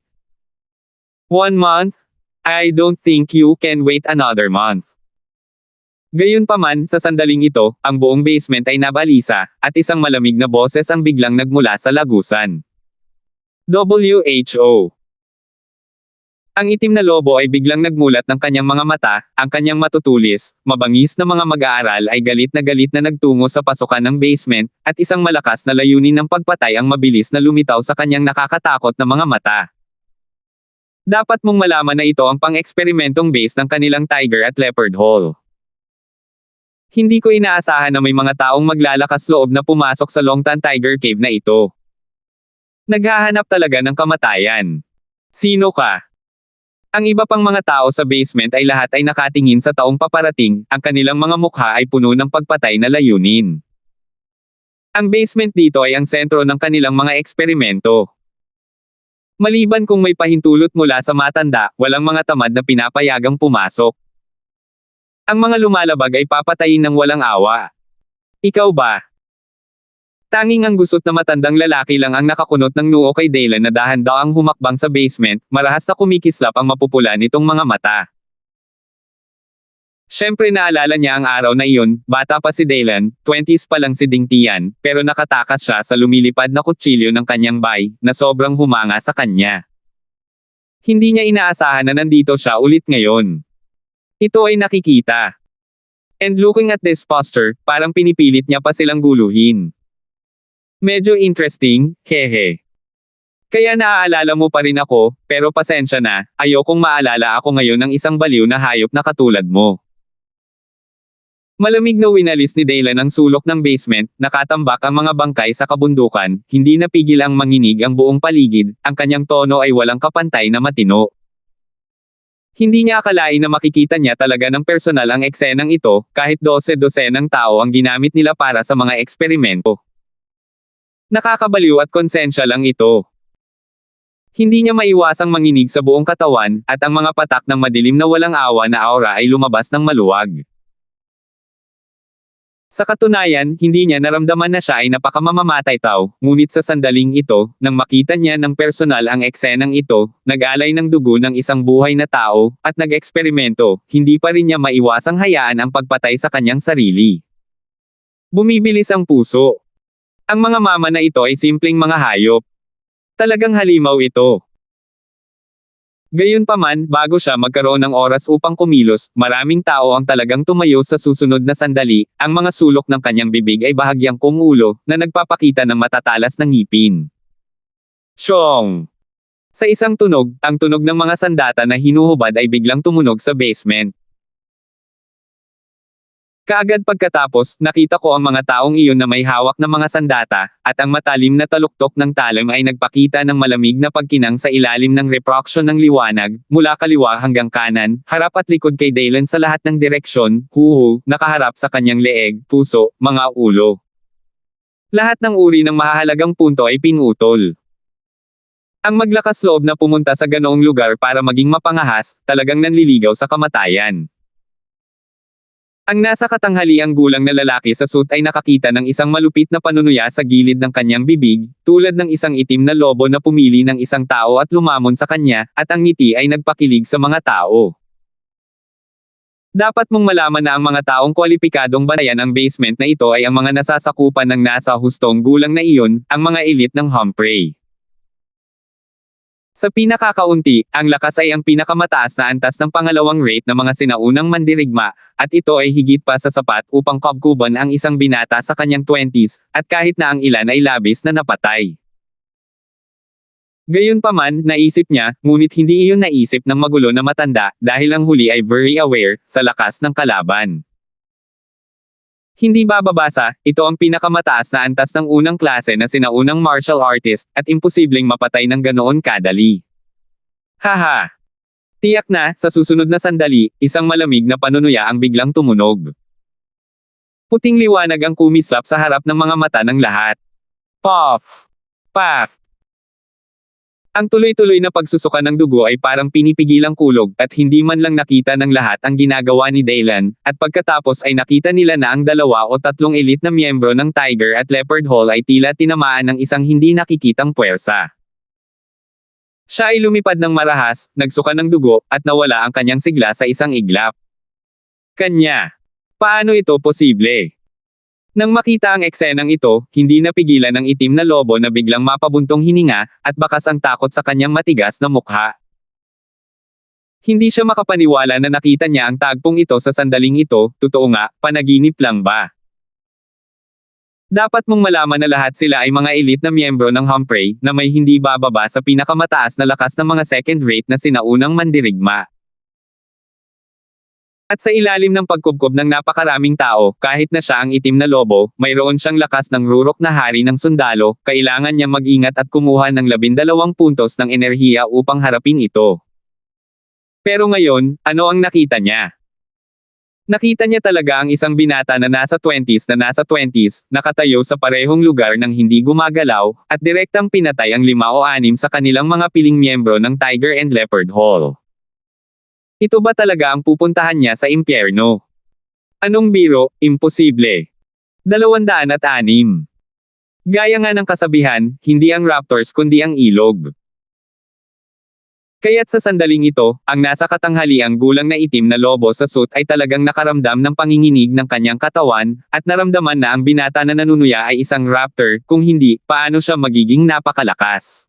1 month? I don't think you can wait another month. Gayunpaman, sa sandaling ito, ang buong basement ay nabalisa, at isang malamig na boses ang biglang nagmula sa lagusan. WHO. Ang itim na lobo ay biglang nagmulat ng kanyang mga mata, ang kanyang matutulis, mabangis na mga mag-aaral ay galit na nagtungo sa pasukan ng basement, at isang malakas na layunin ng pagpatay ang mabilis na lumitaw sa kanyang nakakatakot na mga mata. Dapat mong malaman na ito ang pang-eksperimentong base ng kanilang Tiger at Leopard Hall. Hindi ko inaasahan na may mga taong maglalakas loob na pumasok sa Longtan Tiger Cave na ito. Naghahanap talaga ng kamatayan. Sino ka? Ang iba pang mga tao sa basement ay lahat ay nakatingin sa taong paparating, ang kanilang mga mukha ay puno ng pagpatay na layunin. Ang basement dito ay ang sentro ng kanilang mga eksperimento. Maliban kung may pahintulot mula sa matanda, walang mga tamad na pinapayagang pumasok. Ang mga lumalabag ay papatayin ng walang awa. Ikaw ba? Tanging ang gusot na matandang lalaki lang ang nakakunot ng noo kay Dylan na dahan-daang humakbang sa basement, marahas na kumikislap ang mapupula nitong mga mata. Siyempre naalala niya ang araw na iyon, bata pa si Dylan, 20s pa lang si Ding Tian, pero nakatakas siya sa lumilipad na kutsilyo ng kanyang bay, na sobrang humanga sa kanya. Hindi niya inaasahan na nandito siya ulit ngayon. Ito ay nakikita. And looking at this poster, parang pinipilit niya pa silang guluhin. Medyo interesting, hehe. Kaya naaalala mo pa rin ako, pero pasensya na, ayokong maalala ako ngayon ng isang baliw na hayop na katulad mo. Malamig na winalis ni Dylan ang sulok ng basement, nakatambak ang mga bangkay sa kabundukan, hindi napigil ang manginig ang buong paligid, ang kanyang tono ay walang kapantay na matino. Hindi niya akalain na makikita niya talaga ng personal ang eksenang ito, kahit 12-dosenang tao ang ginamit nila para sa mga eksperimento. Nakakabaliw at konsensya lang ito. Hindi niya maiwasang manginig sa buong katawan, at ang mga patak ng madilim na walang awa na aura ay lumabas ng maluwag. Sa katunayan, hindi niya naramdaman na siya ay napakamamamatay tao, ngunit sa sandaling ito, nang makita niya ng personal ang eksenang ito, nag-alay ng dugo ng isang buhay na tao, at nag-eksperimento, hindi pa rin niya maiwasang hayaan ang pagpatay sa kanyang sarili. Bumibilis ang puso. Ang mga mama na ito ay simpleng mga hayop. Talagang halimaw ito. Gayunpaman, bago siya magkaroon ng oras upang kumilos, maraming tao ang talagang tumayo sa susunod na sandali, ang mga sulok ng kanyang bibig ay bahagyang kumulo, na nagpapakita ng matatalas ng ngipin. Syong! Sa isang tunog, ang tunog ng mga sandata na hinuhubad ay biglang tumunog sa basement. Kaagad pagkatapos, nakita ko ang mga taong iyon na may hawak na mga sandata, at ang matalim na taluktok ng talim ay nagpakita ng malamig na pagkinang sa ilalim ng refraction ng liwanag, mula kaliwa hanggang kanan, harap at likod kay Dylan sa lahat ng direksyon, nakaharap sa kanyang leeg, puso, mga ulo. Lahat ng uri ng mahahalagang punto ay pinutol. Ang maglakas loob na pumunta sa ganoong lugar para maging mapangahas, talagang nanliligaw sa kamatayan. Ang nasa katanghaliang gulang na lalaki sa suit ay nakakita ng isang malupit na panunuya sa gilid ng kanyang bibig, tulad ng isang itim na lobo na pumili ng isang tao at lumamon sa kanya, at ang ngiti ay nagpakilig sa mga tao. Dapat mong malaman na ang mga taong kwalipikadong banayan ang basement na ito ay ang mga nasasakupan ng nasa hustong gulang na iyon, ang mga elite ng Humphrey. Sa pinakakaunti, ang lakas ay ang pinakamataas na antas ng pangalawang rate ng mga sinaunang mandirigma, at ito ay higit pa sa sapat upang kabkuban ang isang binata sa kanyang 20s, at kahit na ang ilan ay labis na napatay. Gayunpaman, naisip niya, ngunit hindi iyon naisip ng magulo na matanda, dahil ang huli ay very aware, sa lakas ng kalaban. Hindi bababasa, ito ang pinakamataas na antas ng unang klase na sinaunang martial artist, at imposibleng mapatay ng ganoon kadali. Haha! Tiyak na, sa susunod na sandali, isang malamig na panunuya ang biglang tumunog. Puting liwanag ang kumislap sa harap ng mga mata ng lahat. Puff! Puff! Ang tuloy-tuloy na pagsusuka ng dugo ay parang pinipigilang kulog, at hindi man lang nakita ng lahat ang ginagawa ni Dylan, at pagkatapos ay nakita nila na ang 2 o 3 elite na miyembro ng Tiger at Leopard Hall ay tila tinamaan ng isang hindi nakikitang puwersa. Siya ay lumipad ng marahas, nagsuka ng dugo, at nawala ang kanyang sigla sa isang iglap. Kanya! Paano ito posible? Nang makita ang eksenang ito, hindi napigilan ng itim na lobo na biglang mapabuntong hininga, at bakas ang takot sa kanyang matigas na mukha. Hindi siya makapaniwala na nakita niya ang tagpong ito sa sandaling ito, totoo nga, panaginip lang ba? Dapat mong malaman na lahat sila ay mga elite na miyembro ng Humphrey, na may hindi bababa sa pinakamataas na lakas ng mga second-rate na sinaunang mandirigma. At sa ilalim ng pagkubkob ng napakaraming tao, kahit na siya ang itim na lobo, mayroon siyang lakas ng rurok na hari ng sundalo, kailangan niya mag-ingat at kumuha ng 12 puntos ng enerhiya upang harapin ito. Pero ngayon, ano ang nakita niya? Nakita niya talaga ang isang binata na nasa 20s nakatayo sa parehong lugar ng hindi gumagalaw, at direktang pinatay ang 5 o 6 sa kanilang mga piling miyembro ng Tiger and Leopard Hall. Ito ba talaga ang pupuntahan niya sa impyerno? Anong biro? Imposible. 206. Gaya nga ng kasabihan, hindi ang raptors kundi ang ilog. Kaya't sa sandaling ito, ang nasa katanghaliang gulang na itim na lobo sa suit ay talagang nakaramdam ng panginginig ng kanyang katawan, at naramdaman na ang binata na nanunuya ay isang raptor, kung hindi, paano siya magiging napakalakas.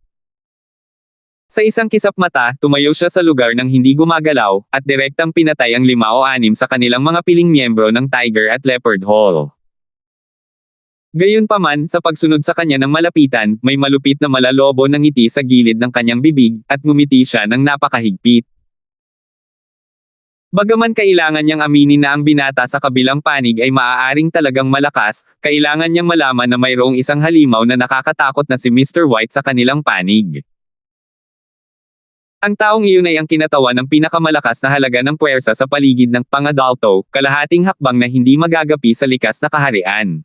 Sa isang kisap mata, tumayo siya sa lugar ng hindi gumagalaw, at direktang pinatay ang 5 o 6 sa kanilang mga piling miyembro ng Tiger at Leopard Hall. Gayunpaman, sa pagsunod sa kanya ng malapitan, may malupit na malalobo ng ngiti sa gilid ng kanyang bibig, at ngumiti siya ng napakahigpit. Bagaman kailangan niyang aminin na ang binata sa kabilang panig ay maaaring talagang malakas, kailangan niyang malaman na mayroong isang halimaw na nakakatakot na si Mr. White sa kanilang panig. Ang taong iyon ay ang kinatawan ng pinakamalakas na halaga ng puwersa sa paligid ng pang-adulto, kalahating hakbang na hindi magagapi sa likas na kaharian.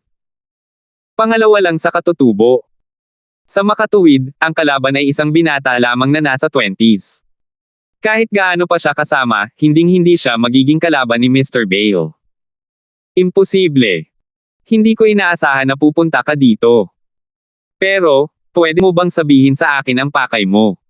Pangalawa lang sa katutubo. Sa makatuwid, ang kalaban ay isang binata lamang na nasa 20s. Kahit gaano pa siya kasama, hinding-hindi siya magiging kalaban ni Mr. Bale. Imposible. Hindi ko inaasahan na pupunta ka dito. Pero, pwede mo bang sabihin sa akin ang pakay mo?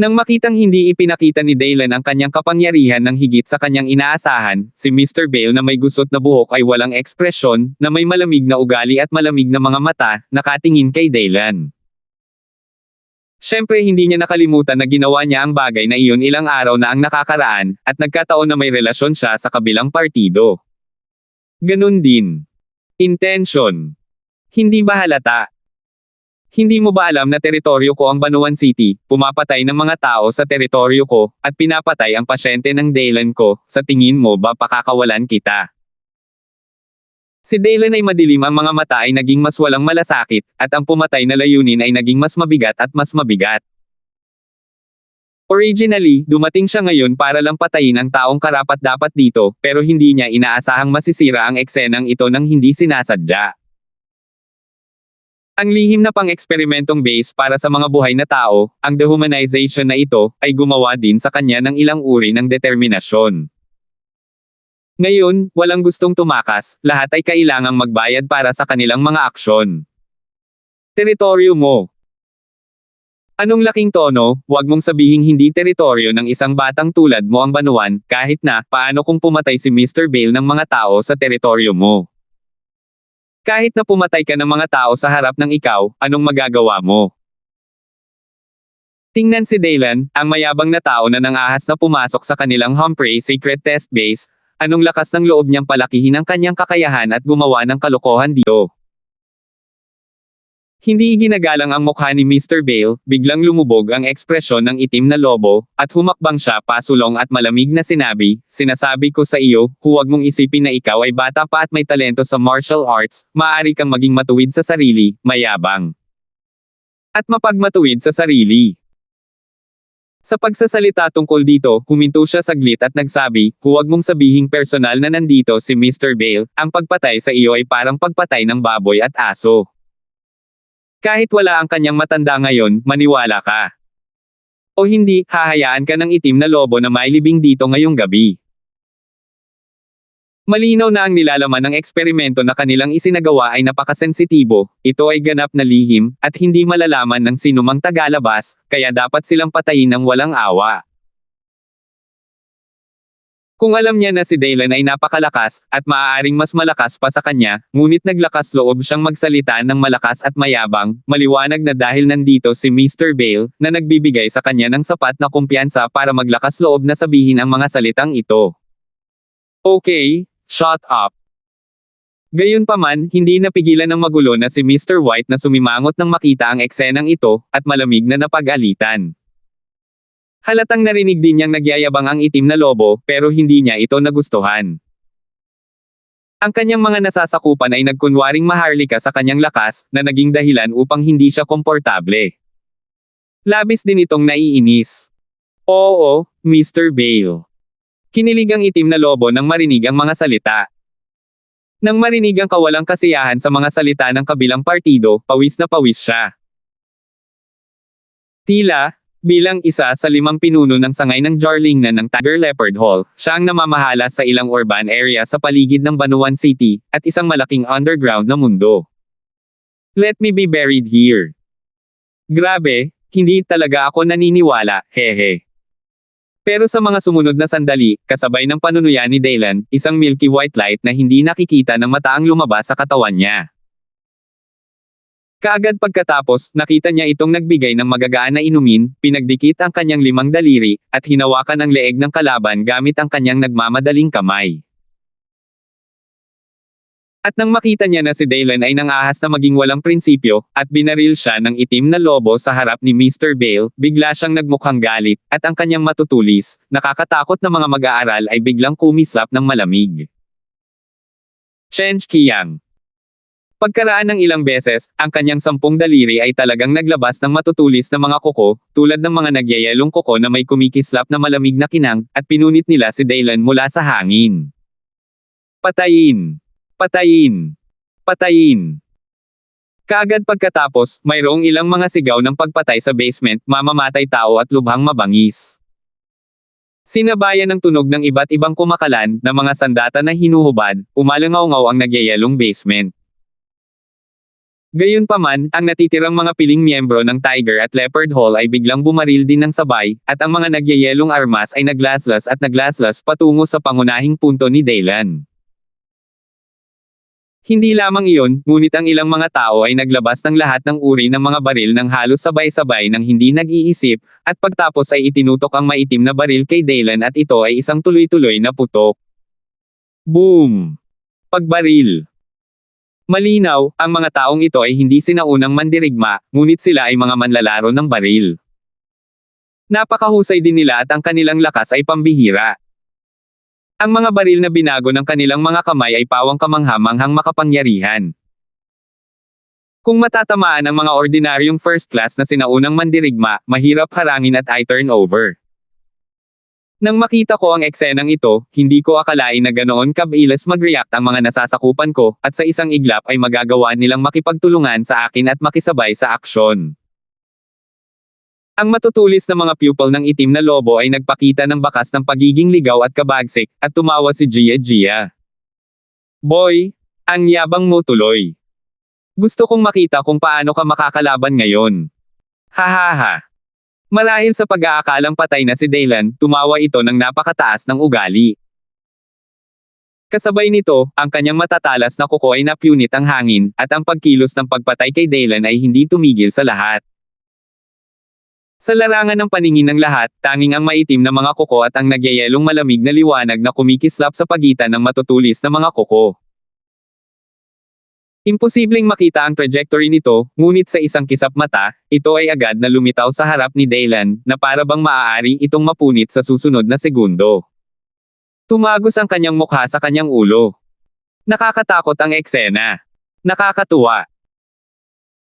Nang makitang hindi ipinakita ni Dylan ang kanyang kapangyarihan ng higit sa kanyang inaasahan, si Mr. Bale na may gusot na buhok ay walang ekspresyon, na may malamig na ugali at malamig na mga mata, nakatingin kay Dylan. Siyempre hindi niya nakalimutan na ginawa niya ang bagay na iyon ilang araw na ang nakakaraan, at nagkataon na may relasyon siya sa kabilang partido. Ganun din. Intention. Hindi ba halata? Hindi mo ba alam na teritoryo ko ang Banuan City, pumapatay ng mga tao sa teritoryo ko, at pinapatay ang pasyente ng Dylan ko, sa tingin mo ba pakakawalan kita? Si Dylan ay madilim, ang mga mata ay naging mas walang malasakit, at ang pumatay na layunin ay naging mas mabigat at mas mabigat. Originally, dumating siya ngayon para lang patayin ang taong karapat-dapat dito, pero hindi niya inaasahang masisira ang eksenang ito nang hindi sinasadya. Ang lihim na pang-eksperimentong base para sa mga buhay na tao, ang dehumanization na ito, ay gumawa din sa kanya ng ilang uri ng determinasyon. Ngayon, walang gustong tumakas, lahat ay kailangang magbayad para sa kanilang mga aksyon. Teritoryo mo. Anong laking tono, wag mong sabihing hindi teritoryo ng isang batang tulad mo ang Banuan, kahit na, paano kung pumatay si Mr. Bale ng mga tao sa teritoryo mo? Kahit na pumatay ka ng mga tao sa harap ng ikaw, anong magagawa mo? Tingnan si Dylan, ang mayabang na tao na nangahas na pumasok sa kanilang Humphrey Secret Test Base, anong lakas ng loob niyang palakihin ang kanyang kakayahan at gumawa ng kalokohan dito. Hindi iginagalang ang mukha ni Mr. Bale, biglang lumubog ang ekspresyon ng itim na lobo, at humakbang siya pasulong at malamig na sinabi, sinasabi ko sa iyo, huwag mong isipin na ikaw ay bata pa at may talento sa martial arts, maaari kang maging matuwid sa sarili, mayabang. At mapagmatuwid sa sarili. Sa pagsasalita tungkol dito, huminto siya saglit at nagsabi, huwag mong sabihing personal na nandito si Mr. Bale, ang pagpatay sa iyo ay parang pagpatay ng baboy at aso. Kahit wala ang kanyang matanda ngayon, maniwala ka. O hindi, hahayaan ka ng itim na lobo na mailibing dito ngayong gabi. Malinaw na ang nilalaman ng eksperimento na kanilang isinagawa ay napakasensitibo, ito ay ganap na lihim, at hindi malalaman ng sinumang tagalabas, kaya dapat silang patayin ng walang awa. Kung alam niya na si Dylan ay napakalakas, at maaaring mas malakas pa sa kanya, ngunit naglakas loob siyang magsalita ng malakas at mayabang, maliwanag na dahil nandito si Mr. Bale, na nagbibigay sa kanya ng sapat na kumpiyansa para maglakas loob na sabihin ang mga salitang ito. Okay, shut up. Gayunpaman, hindi napigilan ng magulo na si Mr. White na sumimangot nang makita ang eksenang ito, at malamig na napag-alitan. Halatang narinig din niyang nagyayabang ang itim na lobo, pero hindi niya ito nagustuhan. Ang kanyang mga nasasakupan ay nagkunwaring maharlika sa kanyang lakas, na naging dahilan upang hindi siya komportable. Labis din itong naiinis. Oo, Mr. Bale. Kinilig ang itim na lobo nang marinig ang mga salita. Nang marinig ang kawalang kasiyahan sa mga salita ng kabilang partido, pawis na pawis siya. Tila, bilang isa sa 5 pinuno ng sangay ng Jarlingnan ng Tiger Leopard Hall, siya ang namamahala sa ilang urban area sa paligid ng Banuan City, at isang malaking underground na mundo. Let me be buried here. Grabe, hindi talaga ako naniniwala, hehe. Pero sa mga sumunod na sandali, kasabay ng panunuya ni Daylan, isang milky white light na hindi nakikita ng mata ang lumabas sa katawan niya. Kaagad pagkatapos, nakita niya itong nagbigay ng magagaan na inumin, pinagdikit ang kanyang 5 daliri, at hinawakan ang leeg ng kalaban gamit ang kanyang nagmamadaling kamay. At nang makita niya na si Daylan ay nangahas na maging walang prinsipyo, at binaril siya ng itim na lobo sa harap ni Mr. Bale, bigla siyang nagmukhang galit, at ang kanyang matutulis, nakakatakot na mga mag-aaral ay biglang kumislap ng malamig. Chen Qiang. Pagkaraan ng ilang beses, ang kanyang 10 daliri ay talagang naglabas ng matutulis na mga kuko, tulad ng mga nagyayelong kuko na may kumikislap na malamig na kinang, at pinunit nila si Daylan mula sa hangin. Patayin! Patayin! Patayin! Kaagad pagkatapos, mayroong ilang mga sigaw ng pagpatay sa basement, mamamatay tao at lubhang mabangis. Sinabayan ng tunog ng iba't ibang kumakalan, na mga sandata na hinuhubad, umalangaw-ngaw ang nagyayelong basement. Gayunpaman, ang natitirang mga piling miyembro ng Tiger at Leopard Hall ay biglang bumaril din ng sabay, at ang mga nagyayelong armas ay naglaslas patungo sa pangunahing punto ni Daylan. Hindi lamang iyon, ngunit ang ilang mga tao ay naglabas ng lahat ng uri ng mga baril ng halos sabay-sabay nang hindi nag-iisip, at pagtapos ay itinutok ang maitim na baril kay Daylan at ito ay isang tuloy-tuloy na putok. Boom! Pagbaril. Malinaw, ang mga taong ito ay hindi sinaunang mandirigma, ngunit sila ay mga manlalaro ng baril. Napakahusay din nila at ang kanilang lakas ay pambihira. Ang mga baril na binago ng kanilang mga kamay ay pawang kamangha-manghang makapangyarihan. Kung matatamaan ang mga ordinaryong first class na sinaunang mandirigma, mahirap harangin at i-turn over. Nang makita ko ang eksenang ito, hindi ko akalain na ganoon kabilis mag-react ang mga nasasakupan ko, at sa isang iglap ay magagawa nilang makipagtulungan sa akin at makisabay sa aksyon. Ang matutulis na mga pupil ng itim na lobo ay nagpakita ng bakas ng pagiging ligaw at kabagsik, at tumawa si Gia. Boy, ang yabang mo tuloy. Gusto kong makita kung paano ka makakalaban ngayon. Hahaha. Marahil sa pag-aakalang patay na si Daylan, tumawa ito ng napakataas ng ugali. Kasabay nito, ang kanyang matatalas na kuko ay napunit ang hangin, at ang pagkilos ng pagpatay kay Daylan ay hindi tumigil sa lahat. Sa larangan ng paningin ng lahat, tanging ang maitim na mga kuko at ang nagyayelong malamig na liwanag na kumikislap sa pagitan ng matutulis na mga kuko. Imposibleng makita ang trajectory nito, ngunit sa isang kisap mata, ito ay agad na lumitaw sa harap ni Daylan, na para bang maaari itong mapunit sa susunod na segundo. Tumagos ang kanyang mukha sa kanyang ulo. Nakakatakot ang eksena. Nakakatuwa.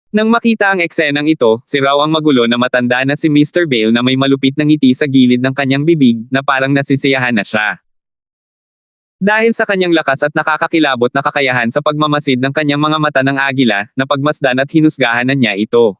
Nang makita ang eksenang ito, si raw ang magulo na matanda na si Mr. Bale na may malupit na ngiti sa gilid ng kanyang bibig, na parang nasisiyahan na siya. Dahil sa kanyang lakas at nakakakilabot na kakayahan sa pagmamasid ng kanyang mga mata ng agila, napagmasdan at hinusgahan na niya ito.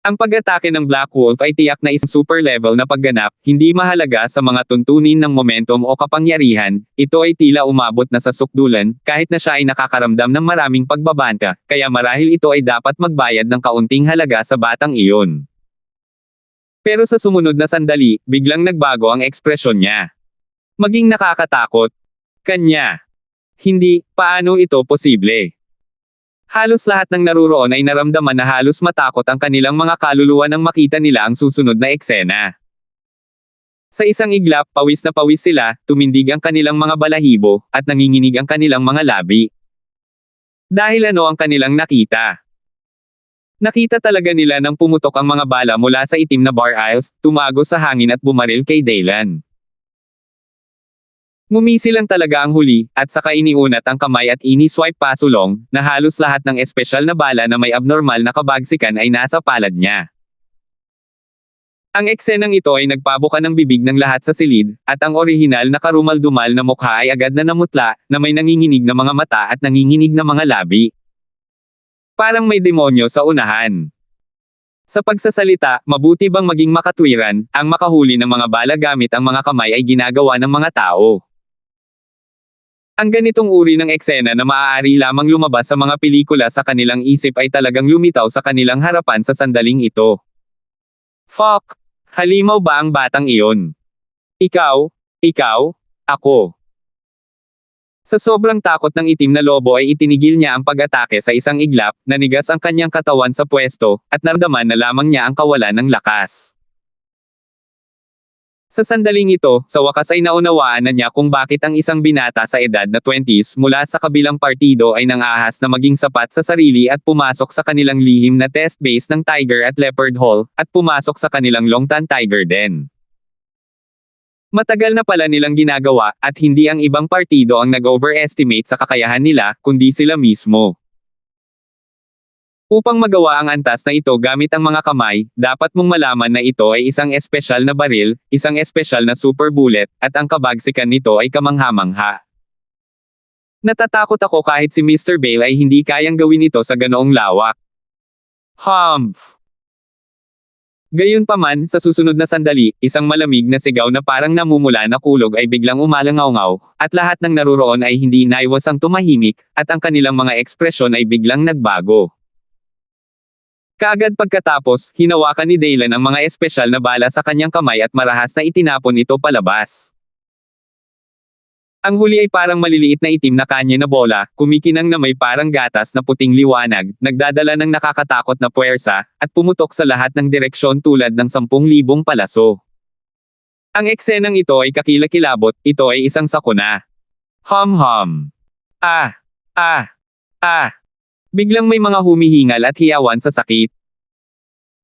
Ang pag-atake ng Black Wolf ay tiyak na isang super level na pagganap, hindi mahalaga sa mga tuntunin ng momentum o kapangyarihan, ito ay tila umabot na sa sukdulan, kahit na siya ay nakakaramdam ng maraming pagbabanta, kaya marahil ito ay dapat magbayad ng kaunting halaga sa batang iyon. Pero sa sumunod na sandali, biglang nagbago ang ekspresyon niya. Maging nakakatakot. Kanya. Hindi, paano ito posible? Halos lahat ng naruroon ay naramdaman na halos matakot ang kanilang mga kaluluwa nang makita nila ang susunod na eksena. Sa isang iglap, pawis na pawis sila, tumindig ang kanilang mga balahibo, at nanginginig ang kanilang mga labi. Dahil ano ang kanilang nakita? Nakita talaga nila nang pumutok ang mga bala mula sa itim na bar aisles, tumago sa hangin at bumaril kay Daylan. Ngumisi lang talaga ang huli, at saka iniunat ang kamay at ini-swipe pasulong, na halos lahat ng espesyal na bala na may abnormal na kabagsikan ay nasa palad niya. Ang eksenang ito ay nagpabuka ng bibig ng lahat sa silid, at ang orihinal na karumal-dumal na mukha ay agad na namutla, na may nanginginig na mga mata at nanginginig na mga labi. Parang may demonyo sa unahan. Sa pagsasalita, mabuti bang maging makatwiran, ang makahuli ng mga bala gamit ang mga kamay ay ginagawa ng mga tao. Ang ganitong uri ng eksena na maaari lamang lumabas sa mga pelikula sa kanilang isip ay talagang lumitaw sa kanilang harapan sa sandaling ito. Fuck! Halimaw ba ang batang iyon? Ikaw, ako. Sa sobrang takot ng itim na lobo ay itinigil niya ang pag-atake sa isang iglap, nanigas ang kanyang katawan sa pwesto, at naramdaman na lamang niya ang kawalan ng lakas. Sa sandaling ito, sa wakas ay naunawaan na niya kung bakit ang isang binata sa edad na 20s mula sa kabilang partido ay nangahas na maging sapat sa sarili at pumasok sa kanilang lihim na test base ng Tiger at Leopard Hall, at pumasok sa kanilang Longtan Tiger Den. Matagal na pala nilang ginagawa, at hindi ang ibang partido ang nag-overestimate sa kakayahan nila, kundi sila mismo. Upang magawa ang antas na ito gamit ang mga kamay, dapat mong malaman na ito ay isang espesyal na baril, isang espesyal na super bullet, at ang kabagsikan nito ay kamangha-mangha. Natatakot ako kahit si Mr. Bale ay hindi kayang gawin ito sa ganoong lawak. Humph! Gayunpaman, sa susunod na sandali, isang malamig na sigaw na parang namumula na kulog ay biglang umalangaw-ngaw, at lahat ng naruroon ay hindi naiwasang tumahimik, at ang kanilang mga ekspresyon ay biglang nagbago. Kaagad pagkatapos, hinawakan ni Daylan ang mga espesyal na bala sa kanyang kamay at marahas na itinapon ito palabas. Ang huli ay parang maliliit na itim na kanya na bola, kumikinang na may parang gatas na puting liwanag, nagdadala ng nakakatakot na puwersa, at pumutok sa lahat ng direksyon tulad ng 10,000 palaso. Ang eksenang ito ay kakilakilabot, ito ay isang sakuna. Hum. Biglang may mga humihingal at hiyawan sa sakit.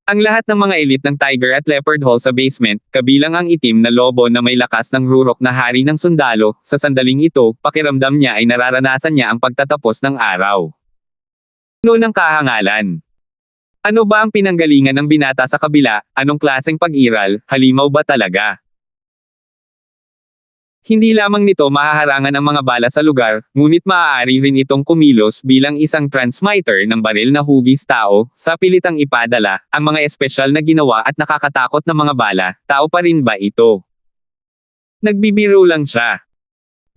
Ang lahat ng mga elite ng Tiger at Leopard Hall sa basement, kabilang ang itim na lobo na may lakas ng rurok na hari ng sundalo, sa sandaling ito, pakiramdam niya ay nararanasan niya ang pagtatapos ng araw. Ano ng kahangalan? Ano ba ang pinanggalingan ng binata sa kabila? Anong klaseng pag-iral? Halimaw ba talaga? Hindi lamang nito mahaharangan ang mga bala sa lugar, ngunit maaari rin itong kumilos bilang isang transmitter ng baril na hugis tao, sa pilitang ipadala, ang mga espesyal na ginawa at nakakatakot na mga bala, tao pa rin ba ito? Nagbibiro lang siya.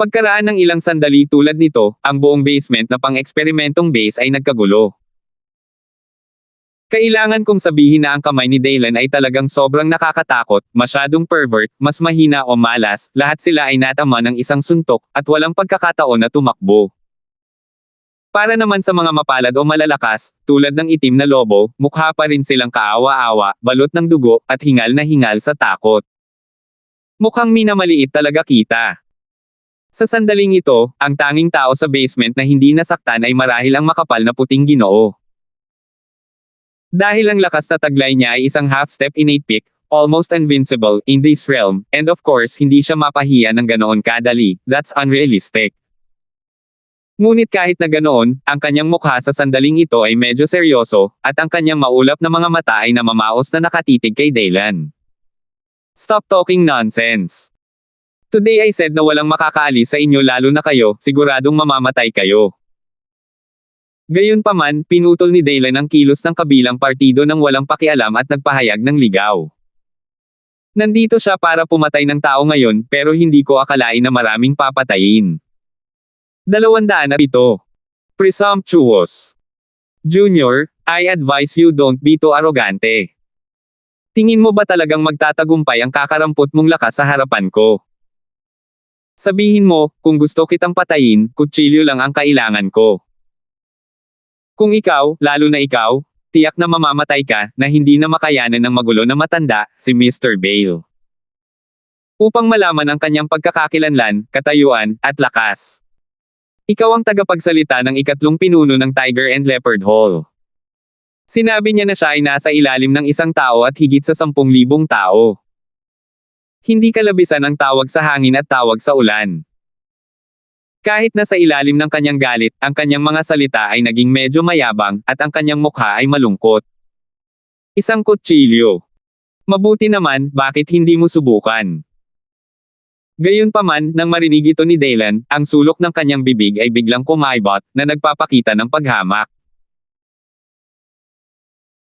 Pagkaraan ng ilang sandali tulad nito, ang buong basement na pang-eksperimentong base ay nagkagulo. Kailangan kong sabihin na ang kamay ni Daylan ay talagang sobrang nakakatakot, masyadong pervert, mas mahina o malas, lahat sila ay natama ng isang suntok, at walang pagkakataon na tumakbo. Para naman sa mga mapalad o malalakas, tulad ng itim na lobo, mukha pa rin silang kaawa-awa, balot ng dugo, at hingal na hingal sa takot. Mukhang minamaliit talaga kita. Sa sandaling ito, ang tanging tao sa basement na hindi nasaktan ay marahil ang makapal na puting Ginoo. Dahil ang lakas na taglay niya ay isang half-step innate pick, almost invincible, in this realm, and of course hindi siya mapahiya ng ganoon kadali, that's unrealistic. Ngunit kahit na ganoon, ang kanyang mukha sa sandaling ito ay medyo seryoso, at ang kanyang maulap na mga mata ay namamaos na nakatitig kay Daylan. Stop talking nonsense. Today I said na walang makakaalis sa inyo lalo na kayo, siguradong mamamatay kayo. Gayunpaman, pinutol ni Daylan ang kilos ng kabilang partido nang walang pakialam at nagpahayag ng ligaw. Nandito siya para pumatay ng tao ngayon, pero hindi ko akalain na maraming papatayin. 207. Presumptuous. Junior, I advise you don't be too arrogante. Tingin mo ba talagang magtatagumpay ang kakarampot mong lakas sa harapan ko? Sabihin mo, kung gusto kitang patayin, kutsilyo lang ang kailangan ko. Kung ikaw, lalo na ikaw, tiyak na mamamatay ka, na hindi na makayanan ng magulo na matanda, si Mr. Bale. Upang malaman ang kanyang pagkakakilanlan, katayuan, at lakas. Ikaw ang tagapagsalita ng ikatlong pinuno ng Tiger and Leopard Hall. Sinabi niya na siya ay nasa ilalim ng isang tao at higit sa 10,000 tao. Hindi kalabisan ang tawag sa hangin at tawag sa ulan. Kahit na sa ilalim ng kanyang galit, ang kanyang mga salita ay naging medyo mayabang, at ang kanyang mukha ay malungkot. Isang kutsilyo. Mabuti naman, bakit hindi mo subukan? Gayunpaman, nang marinig ito ni Dylan, ang sulok ng kanyang bibig ay biglang kumaibot, na nagpapakita ng paghamak.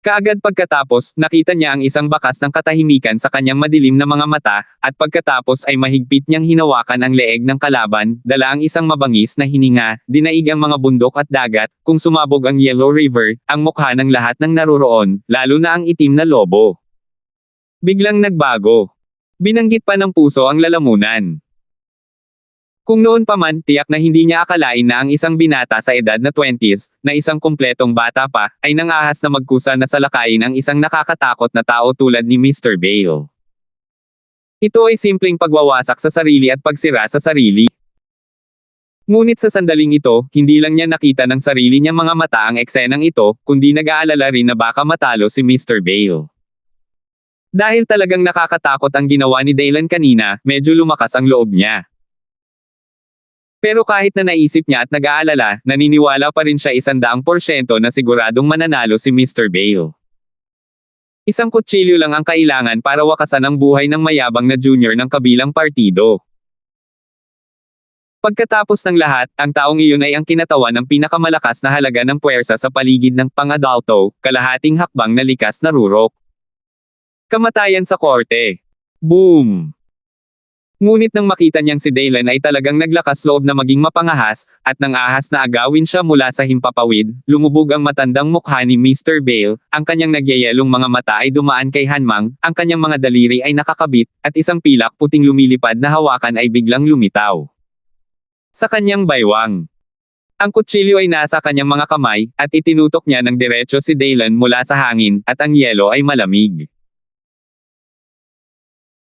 Kaagad pagkatapos, nakita niya ang isang bakas ng katahimikan sa kanyang madilim na mga mata, at pagkatapos ay mahigpit niyang hinawakan ang leeg ng kalaban, dala ang isang mabangis na hininga, dinaig ang mga bundok at dagat, kung sumabog ang Yellow River, ang mukha ng lahat ng naroroon, lalo na ang itim na lobo. Biglang nagbago. Binanggit pa ng puso ang lalamunan. Kung noon pa man, tiyak na hindi niya akalain na ang isang binata sa edad na 20s, na isang kumpletong bata pa, ay nangahas na magkusa na salakayin ang isang nakakatakot na tao tulad ni Mr. Bale. Ito ay simpleng pagwawasak sa sarili at pagsira sa sarili. Ngunit sa sandaling ito, hindi lang niya nakita ng sarili niyang mga mata ang eksenang ito, kundi nag-aalala rin na baka matalo si Mr. Bale. Dahil talagang nakakatakot ang ginawa ni Dylan kanina, medyo lumakas ang loob niya. Pero kahit na naisip niya at nag-aalala, naniniwala pa rin siya 100% na siguradong mananalo si Mr. Bale. Isang kutsilyo lang ang kailangan para wakasan ang buhay ng mayabang na junior ng kabilang partido. Pagkatapos ng lahat, ang taong iyon ay ang kinatawan ng pinakamalakas na halaga ng puwersa sa paligid ng pang-adulto, kalahating hakbang na likas na rurok. Kamatayan sa korte. Boom! Ngunit nang makita niyang si Dylan ay talagang naglakas loob na maging mapangahas, at nang ahas na agawin siya mula sa himpapawid, lumubog ang matandang mukha ni Mr. Bale, ang kanyang nagyayelong mga mata ay dumaan kay Hanmang, ang kanyang mga daliri ay nakakabit, at isang pilak puting lumilipad na hawakan ay biglang lumitaw sa kanyang baywang. Ang kutsilyo ay nasa kanyang mga kamay, at itinutok niya ng diretso si Dylan mula sa hangin, at ang yelo ay malamig.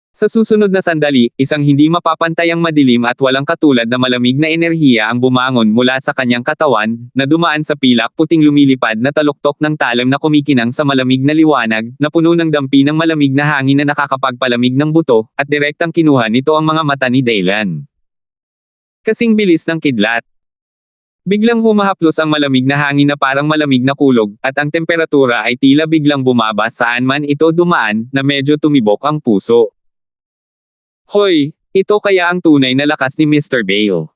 Sa susunod na sandali, isang hindi mapapantayang madilim at walang katulad na malamig na enerhiya ang bumangon mula sa kanyang katawan, na dumaan sa pilak puting lumilipad na taluktok ng talam na kumikinang sa malamig na liwanag, na puno ng dampi ng malamig na hangin na nakakapagpalamig ng buto, at direktang kinuha nito ang mga mata ni Dylan. Kasing bilis ng kidlat. Biglang humahaplos ang malamig na hangin na parang malamig na kulog, at ang temperatura ay tila biglang bumaba saan man ito dumaan, na medyo tumibok ang puso. Hoy, ito kaya ang tunay na lakas ni Mr. Bale.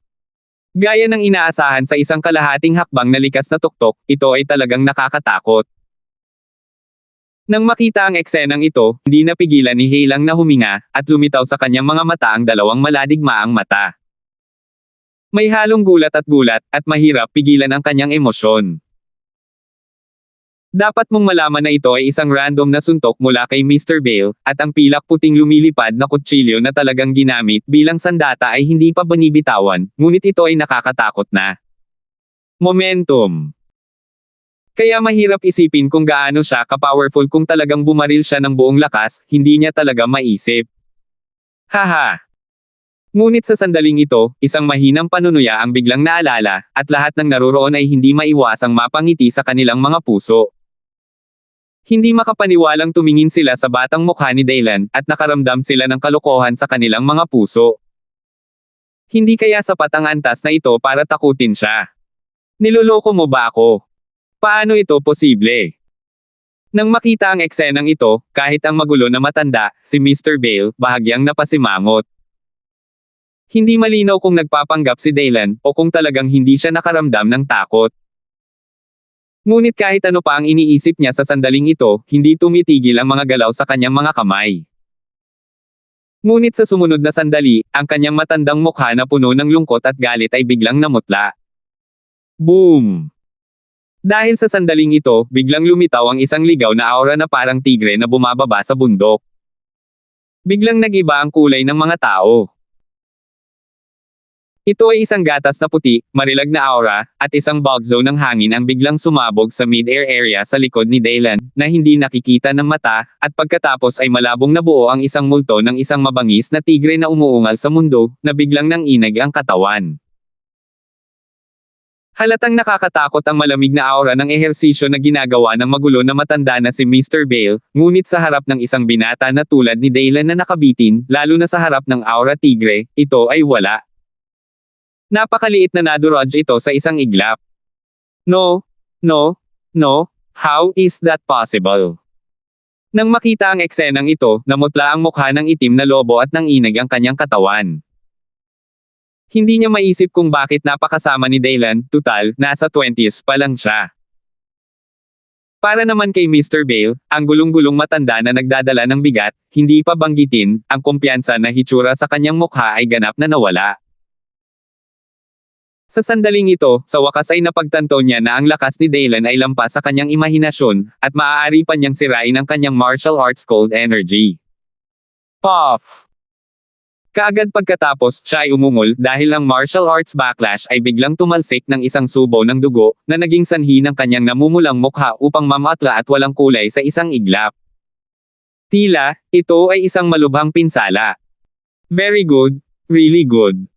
Gaya ng inaasahan sa isang kalahating hakbang na likas na tuktok, ito ay talagang nakakatakot. Nang makita ang eksenang ito, hindi napigilan ni Heilang na huminga, at lumitaw sa kanyang mga mata ang dalawang maladigmaang mata. May halong gulat, at mahirap pigilan ang kanyang emosyon. Dapat mong malaman na ito ay isang random na suntok mula kay Mr. Bale, at ang pilak puting lumilipad na kutsilyo na talagang ginamit bilang sandata ay hindi pa binibitawan, ngunit ito ay nakakatakot na. Momentum. Kaya mahirap isipin kung gaano siya ka-powerful kung talagang bumaril siya ng buong lakas, hindi niya talaga maisip. Haha. Ngunit sa sandaling ito, isang mahinang panunuya ang biglang naalala, at lahat ng naroroon ay hindi maiwasang mapangiti sa kanilang mga puso. Hindi makapaniwalang tumingin sila sa batang mukha ni Dylan, at nakaramdam sila ng kalokohan sa kanilang mga puso. Hindi kaya sapat ang antas na ito para takutin siya? Niloloko mo ba ako? Paano ito posible? Nang makita ang eksenang ito, kahit ang magulo na matanda, si Mr. Bale, bahagyang napasimangot. Hindi malinaw kung nagpapanggap si Dylan, o kung talagang hindi siya nakaramdam ng takot. Ngunit kahit ano pa ang iniisip niya sa sandaling ito, hindi tumitigil ang mga galaw sa kanyang mga kamay. Ngunit sa sumunod na sandali, ang kanyang matandang mukha na puno ng lungkot at galit ay biglang namutla. Boom! Dahil sa sandaling ito, biglang lumitaw ang isang ligaw na aura na parang tigre na bumababa sa bundok. Biglang nag-iba ang kulay ng mga tao. Ito ay isang gatas na puti, marilag na aura, at isang bulk zone ng hangin ang biglang sumabog sa mid-air area sa likod ni Dylan, na hindi nakikita ng mata, at pagkatapos ay malabong nabuo ang isang multo ng isang mabangis na tigre na umuungal sa mundo, na biglang nanginag ang katawan. Halatang nakakatakot ang malamig na aura ng ehersisyo na ginagawa ng magulo na matanda na si Mr. Bale, ngunit sa harap ng isang binata na tulad ni Daylan na nakabitin, lalo na sa harap ng aura tigre, ito ay wala. Napakaliit na nadurog ito sa isang iglap. No, no, no, how is that possible? Nang makita ang eksenang ito, namutla ang mukha ng itim na lobo at nanginig ang kanyang katawan. Hindi niya maisip kung bakit napakasama ni Daylan, tutal, nasa 20s pa lang siya. Para naman kay Mr. Bale, ang gulong-gulong matanda na nagdadala ng bigat, hindi pa banggitin, ang kumpiyansa na hitsura sa kanyang mukha ay ganap na nawala. Sa sandaling ito, sa wakas ay napagtanto niya na ang lakas ni Daylan ay lampas sa kanyang imahinasyon, at maaari pa niyang sirain ang kanyang martial arts cold energy. Puff! Kaagad pagkatapos siya ay umungol dahil ang martial arts backlash ay biglang tumalsik ng isang subo ng dugo na naging sanhi ng kanyang namumulang mukha upang mamatla at walang kulay sa isang iglap. Tila, ito ay isang malubhang pinsala. Very good, really good.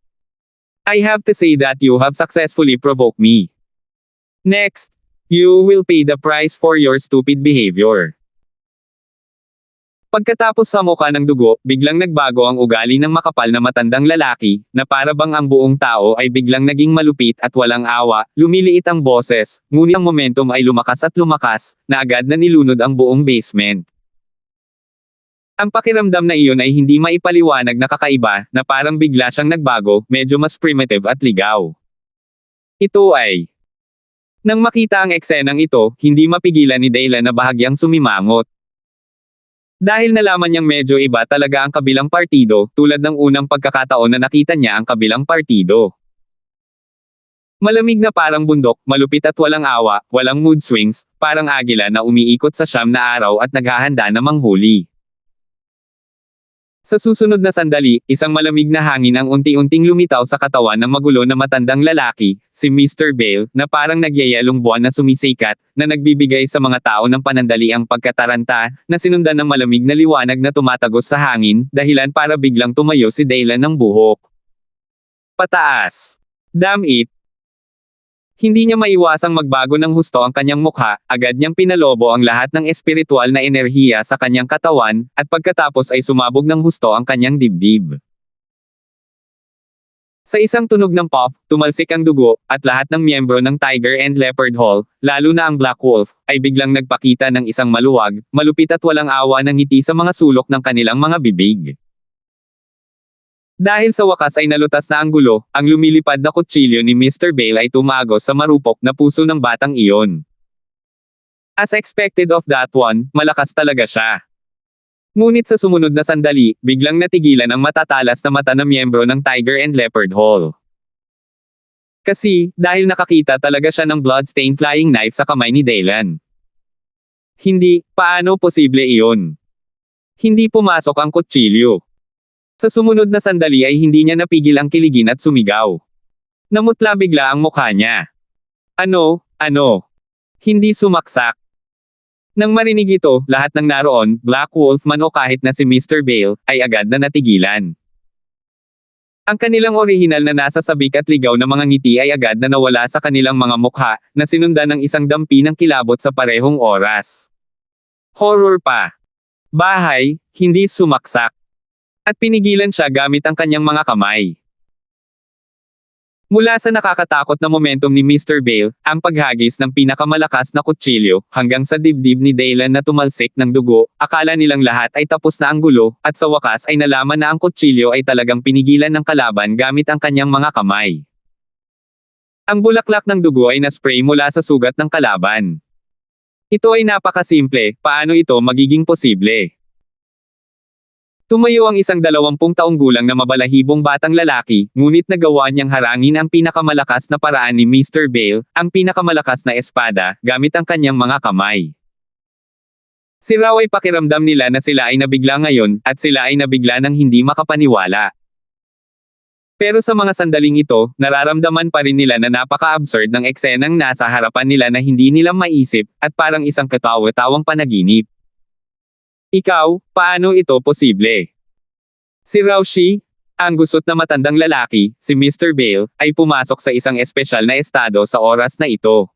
I have to say that you have successfully provoked me. Next, you will pay the price for your stupid behavior. Pagkatapos sa mukha ng dugo, biglang nagbago ang ugali ng makapal na matandang lalaki, na para bang ang buong tao ay biglang naging malupit at walang awa, lumiliit ang boses, ngunit ang momentum ay lumakas at lumakas, na agad na nilunod ang buong basement. Ang pakiramdam na iyon ay hindi maipaliwanag na kakaiba, na parang bigla siyang nagbago, medyo mas primitive at ligaw. Ito ay... Nang makita ang eksenang ito, hindi mapigilan ni Daylan na bahagyang sumimangot. Dahil nalaman niyang medyo iba talaga ang kabilang partido, tulad ng unang pagkakataon na nakita niya ang kabilang partido. Malamig na parang bundok, malupit at walang awa, walang mood swings, parang agila na umiikot sa siyam na araw at naghahanda na manghuli. Sa susunod na sandali, isang malamig na hangin ang unti-unting lumitaw sa katawan ng magulo na matandang lalaki, si Mr. Bale, na parang nagyayalong buwan na sumisikat, na nagbibigay sa mga tao ng panandaliang pagkataranta, na sinundan ng malamig na liwanag na tumatagos sa hangin, dahilan para biglang tumayo si Daylan ng buhok. Pataas. Damn it. Hindi niya maiwasang magbago ng husto ang kanyang mukha, agad niyang pinalobo ang lahat ng espiritual na enerhiya sa kanyang katawan, at pagkatapos ay sumabog ng husto ang kanyang dibdib. Sa isang tunog ng puff, tumalsik ang dugo, at lahat ng miyembro ng Tiger and Leopard Hall, lalo na ang Black Wolf, ay biglang nagpakita ng isang maluwag, malupit at walang awa ng ngiti sa mga sulok ng kanilang mga bibig. Dahil sa wakas ay nalutas na ang gulo, ang lumilipad na kutsilyo ni Mr. Bale ay tumagos sa marupok na puso ng batang iyon. As expected of that one, malakas talaga siya. Ngunit sa sumunod na sandali, biglang natigilan ang matatalas na mata ng miyembro ng Tiger and Leopard Hall. Kasi, dahil nakakita talaga siya ng blood-stained flying knife sa kamay ni Daylan. Hindi, paano posible iyon? Hindi pumasok ang kutsilyo. Sa sumunod na sandali ay hindi niya napigil ang kiligin at sumigaw. Namutla bigla ang mukha niya. Ano? Hindi sumaksak. Nang marinig ito, lahat ng naroon, Black Wolf man o kahit na si Mr. Bale, ay agad na natigilan. Ang kanilang orihinal na nasa sabik at ligaw na mga ngiti ay agad na nawala sa kanilang mga mukha, na sinundan ng isang dampi ng kilabot sa parehong oras. Horror pa. Bahay, hindi sumaksak. At pinigilan siya gamit ang kanyang mga kamay. Mula sa nakakatakot na momentum ni Mr. Bale, ang paghagis ng pinakamalakas na kutsilyo, hanggang sa dibdib ni Daylan na tumalsik ng dugo, akala nilang lahat ay tapos na ang gulo, at sa wakas ay nalaman na ang kutsilyo ay talagang pinigilan ng kalaban gamit ang kanyang mga kamay. Ang bulaklak ng dugo ay naspray mula sa sugat ng kalaban. Ito ay napakasimple, paano ito magiging posible? Tumayo ang isang 20 taong gulang na mabalahibong batang lalaki, ngunit nagawa niyang harangin ang pinakamalakas na paraan ni Mr. Bale, ang pinakamalakas na espada, gamit ang kanyang mga kamay. Si Raw ay pakiramdam nila na sila ay nabigla ngayon, at sila ay nabigla ng hindi makapaniwala. Pero sa mga sandaling ito, nararamdaman pa rin nila na napaka-absurd ng eksenang nasa harapan nila na hindi nila maisip, at parang isang katawa-tawang panaginip. Ikaw, paano ito posible? Si Raushi? Ang gusot na matandang lalaki, si Mr. Bale, ay pumasok sa isang espesyal na estado sa oras na ito.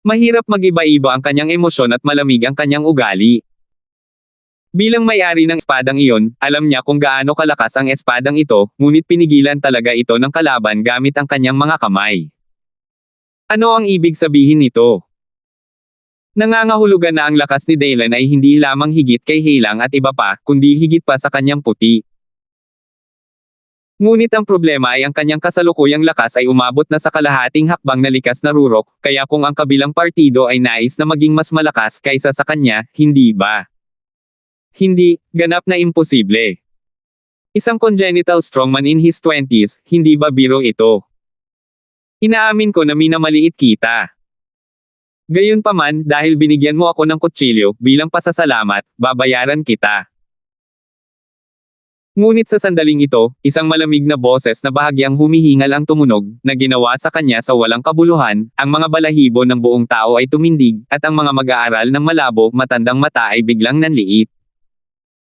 Mahirap mag-iba-iba ang kanyang emosyon at malamig ang kanyang ugali. Bilang may-ari ng espadang iyon, alam niya kung gaano kalakas ang espadang ito, ngunit pinigilan talaga ito ng kalaban gamit ang kanyang mga kamay. Ano ang ibig sabihin nito? Nangangahulugan na ang lakas ni Dylan ay hindi lamang higit kay Heilang at iba pa, kundi higit pa sa kanyang puti. Ngunit ang problema ay ang kanyang kasalukuyang lakas ay umabot na sa kalahating hakbang na likas na rurok, kaya kung ang kabilang partido ay nais na maging mas malakas kaysa sa kanya, hindi ba? Hindi, ganap na imposible. Isang congenital strongman in his 20s, hindi ba biro ito? Inaamin ko na minamaliit kita. Gayunpaman, dahil binigyan mo ako ng kutsilyo, bilang pasasalamat, babayaran kita. Ngunit sa sandaling ito, isang malamig na boses na bahagyang humihingal ang tumunog, na ginawa sa kanya sa walang kabuluhan, ang mga balahibo ng buong tao ay tumindig, at ang mga mag-aaral ng malabo, matandang mata ay biglang nanliit.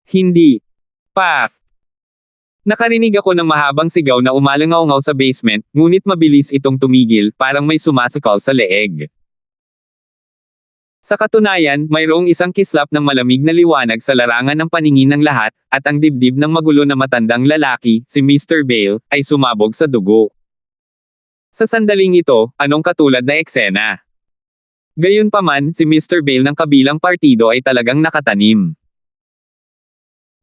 Hindi. Path. Nakarinig ako ng mahabang sigaw na umalangaw-ngaw sa basement, ngunit mabilis itong tumigil, parang may sumasikal sa leeg. Sa katunayan, mayroong isang kislap ng malamig na liwanag sa larangan ng paningin ng lahat, at ang dibdib ng magulo na matandang lalaki, si Mr. Bale, ay sumabog sa dugo. Sa sandaling ito, anong katulad na eksena? Gayunpaman, si Mr. Bale ng kabilang partido ay talagang nakatanim.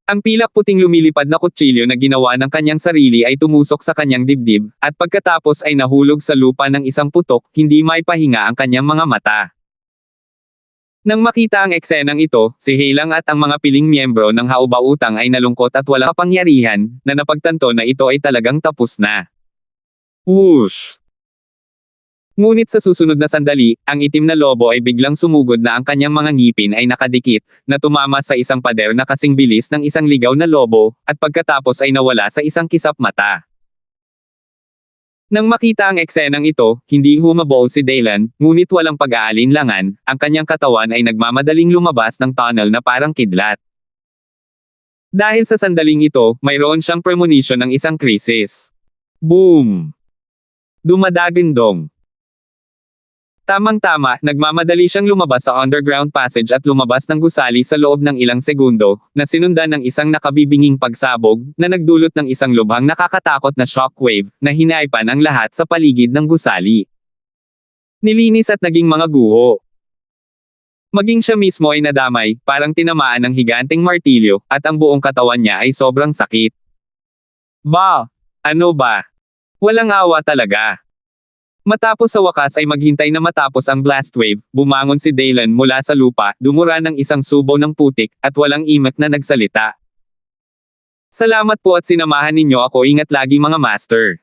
Ang pilak puting lumilipad na kutsilyo na ginawa ng kanyang sarili ay tumusok sa kanyang dibdib, at pagkatapos ay nahulog sa lupa ng isang putok, hindi maipahinga ang kanyang mga mata. Nang makita ang eksenang ito, si Heilang at ang mga piling miyembro ng Haubautang ay nalungkot at walang kapangyarihan, na napagtanto na ito ay talagang tapos na. Whoosh! Ngunit sa susunod na sandali, ang itim na lobo ay biglang sumugod na ang kanyang mga ngipin ay nakadikit, na tumama sa isang pader na kasing bilis ng isang ligaw na lobo, at pagkatapos ay nawala sa isang kisap mata. Nang makita ang eksenang ito, hindi humabol si Dylan, ngunit walang pag-aalinlangan, ang kanyang katawan ay nagmamadaling lumabas ng tunnel na parang kidlat. Dahil sa sandaling ito, mayroon siyang premonition ng isang krisis. Boom! Dumadagindong. Tamang-tama, nagmamadali siyang lumabas sa underground passage at lumabas ng gusali sa loob ng ilang segundo, na sinundan ng isang nakabibinging pagsabog, na nagdulot ng isang lubhang nakakatakot na shockwave, na hinaipan ang lahat sa paligid ng gusali. Nilinis at naging mga guho. Maging siya mismo ay nadamay, parang tinamaan ng higanteng martilyo, at ang buong katawan niya ay sobrang sakit. Ba? Ano ba? Walang awa talaga. Matapos sa wakas ay maghintay na matapos ang blast wave, bumangon si Dylan mula sa lupa, dumura ng isang subo ng putik, at walang imak na nagsalita. Salamat po at sinamahan ninyo ako, ingat lagi mga master.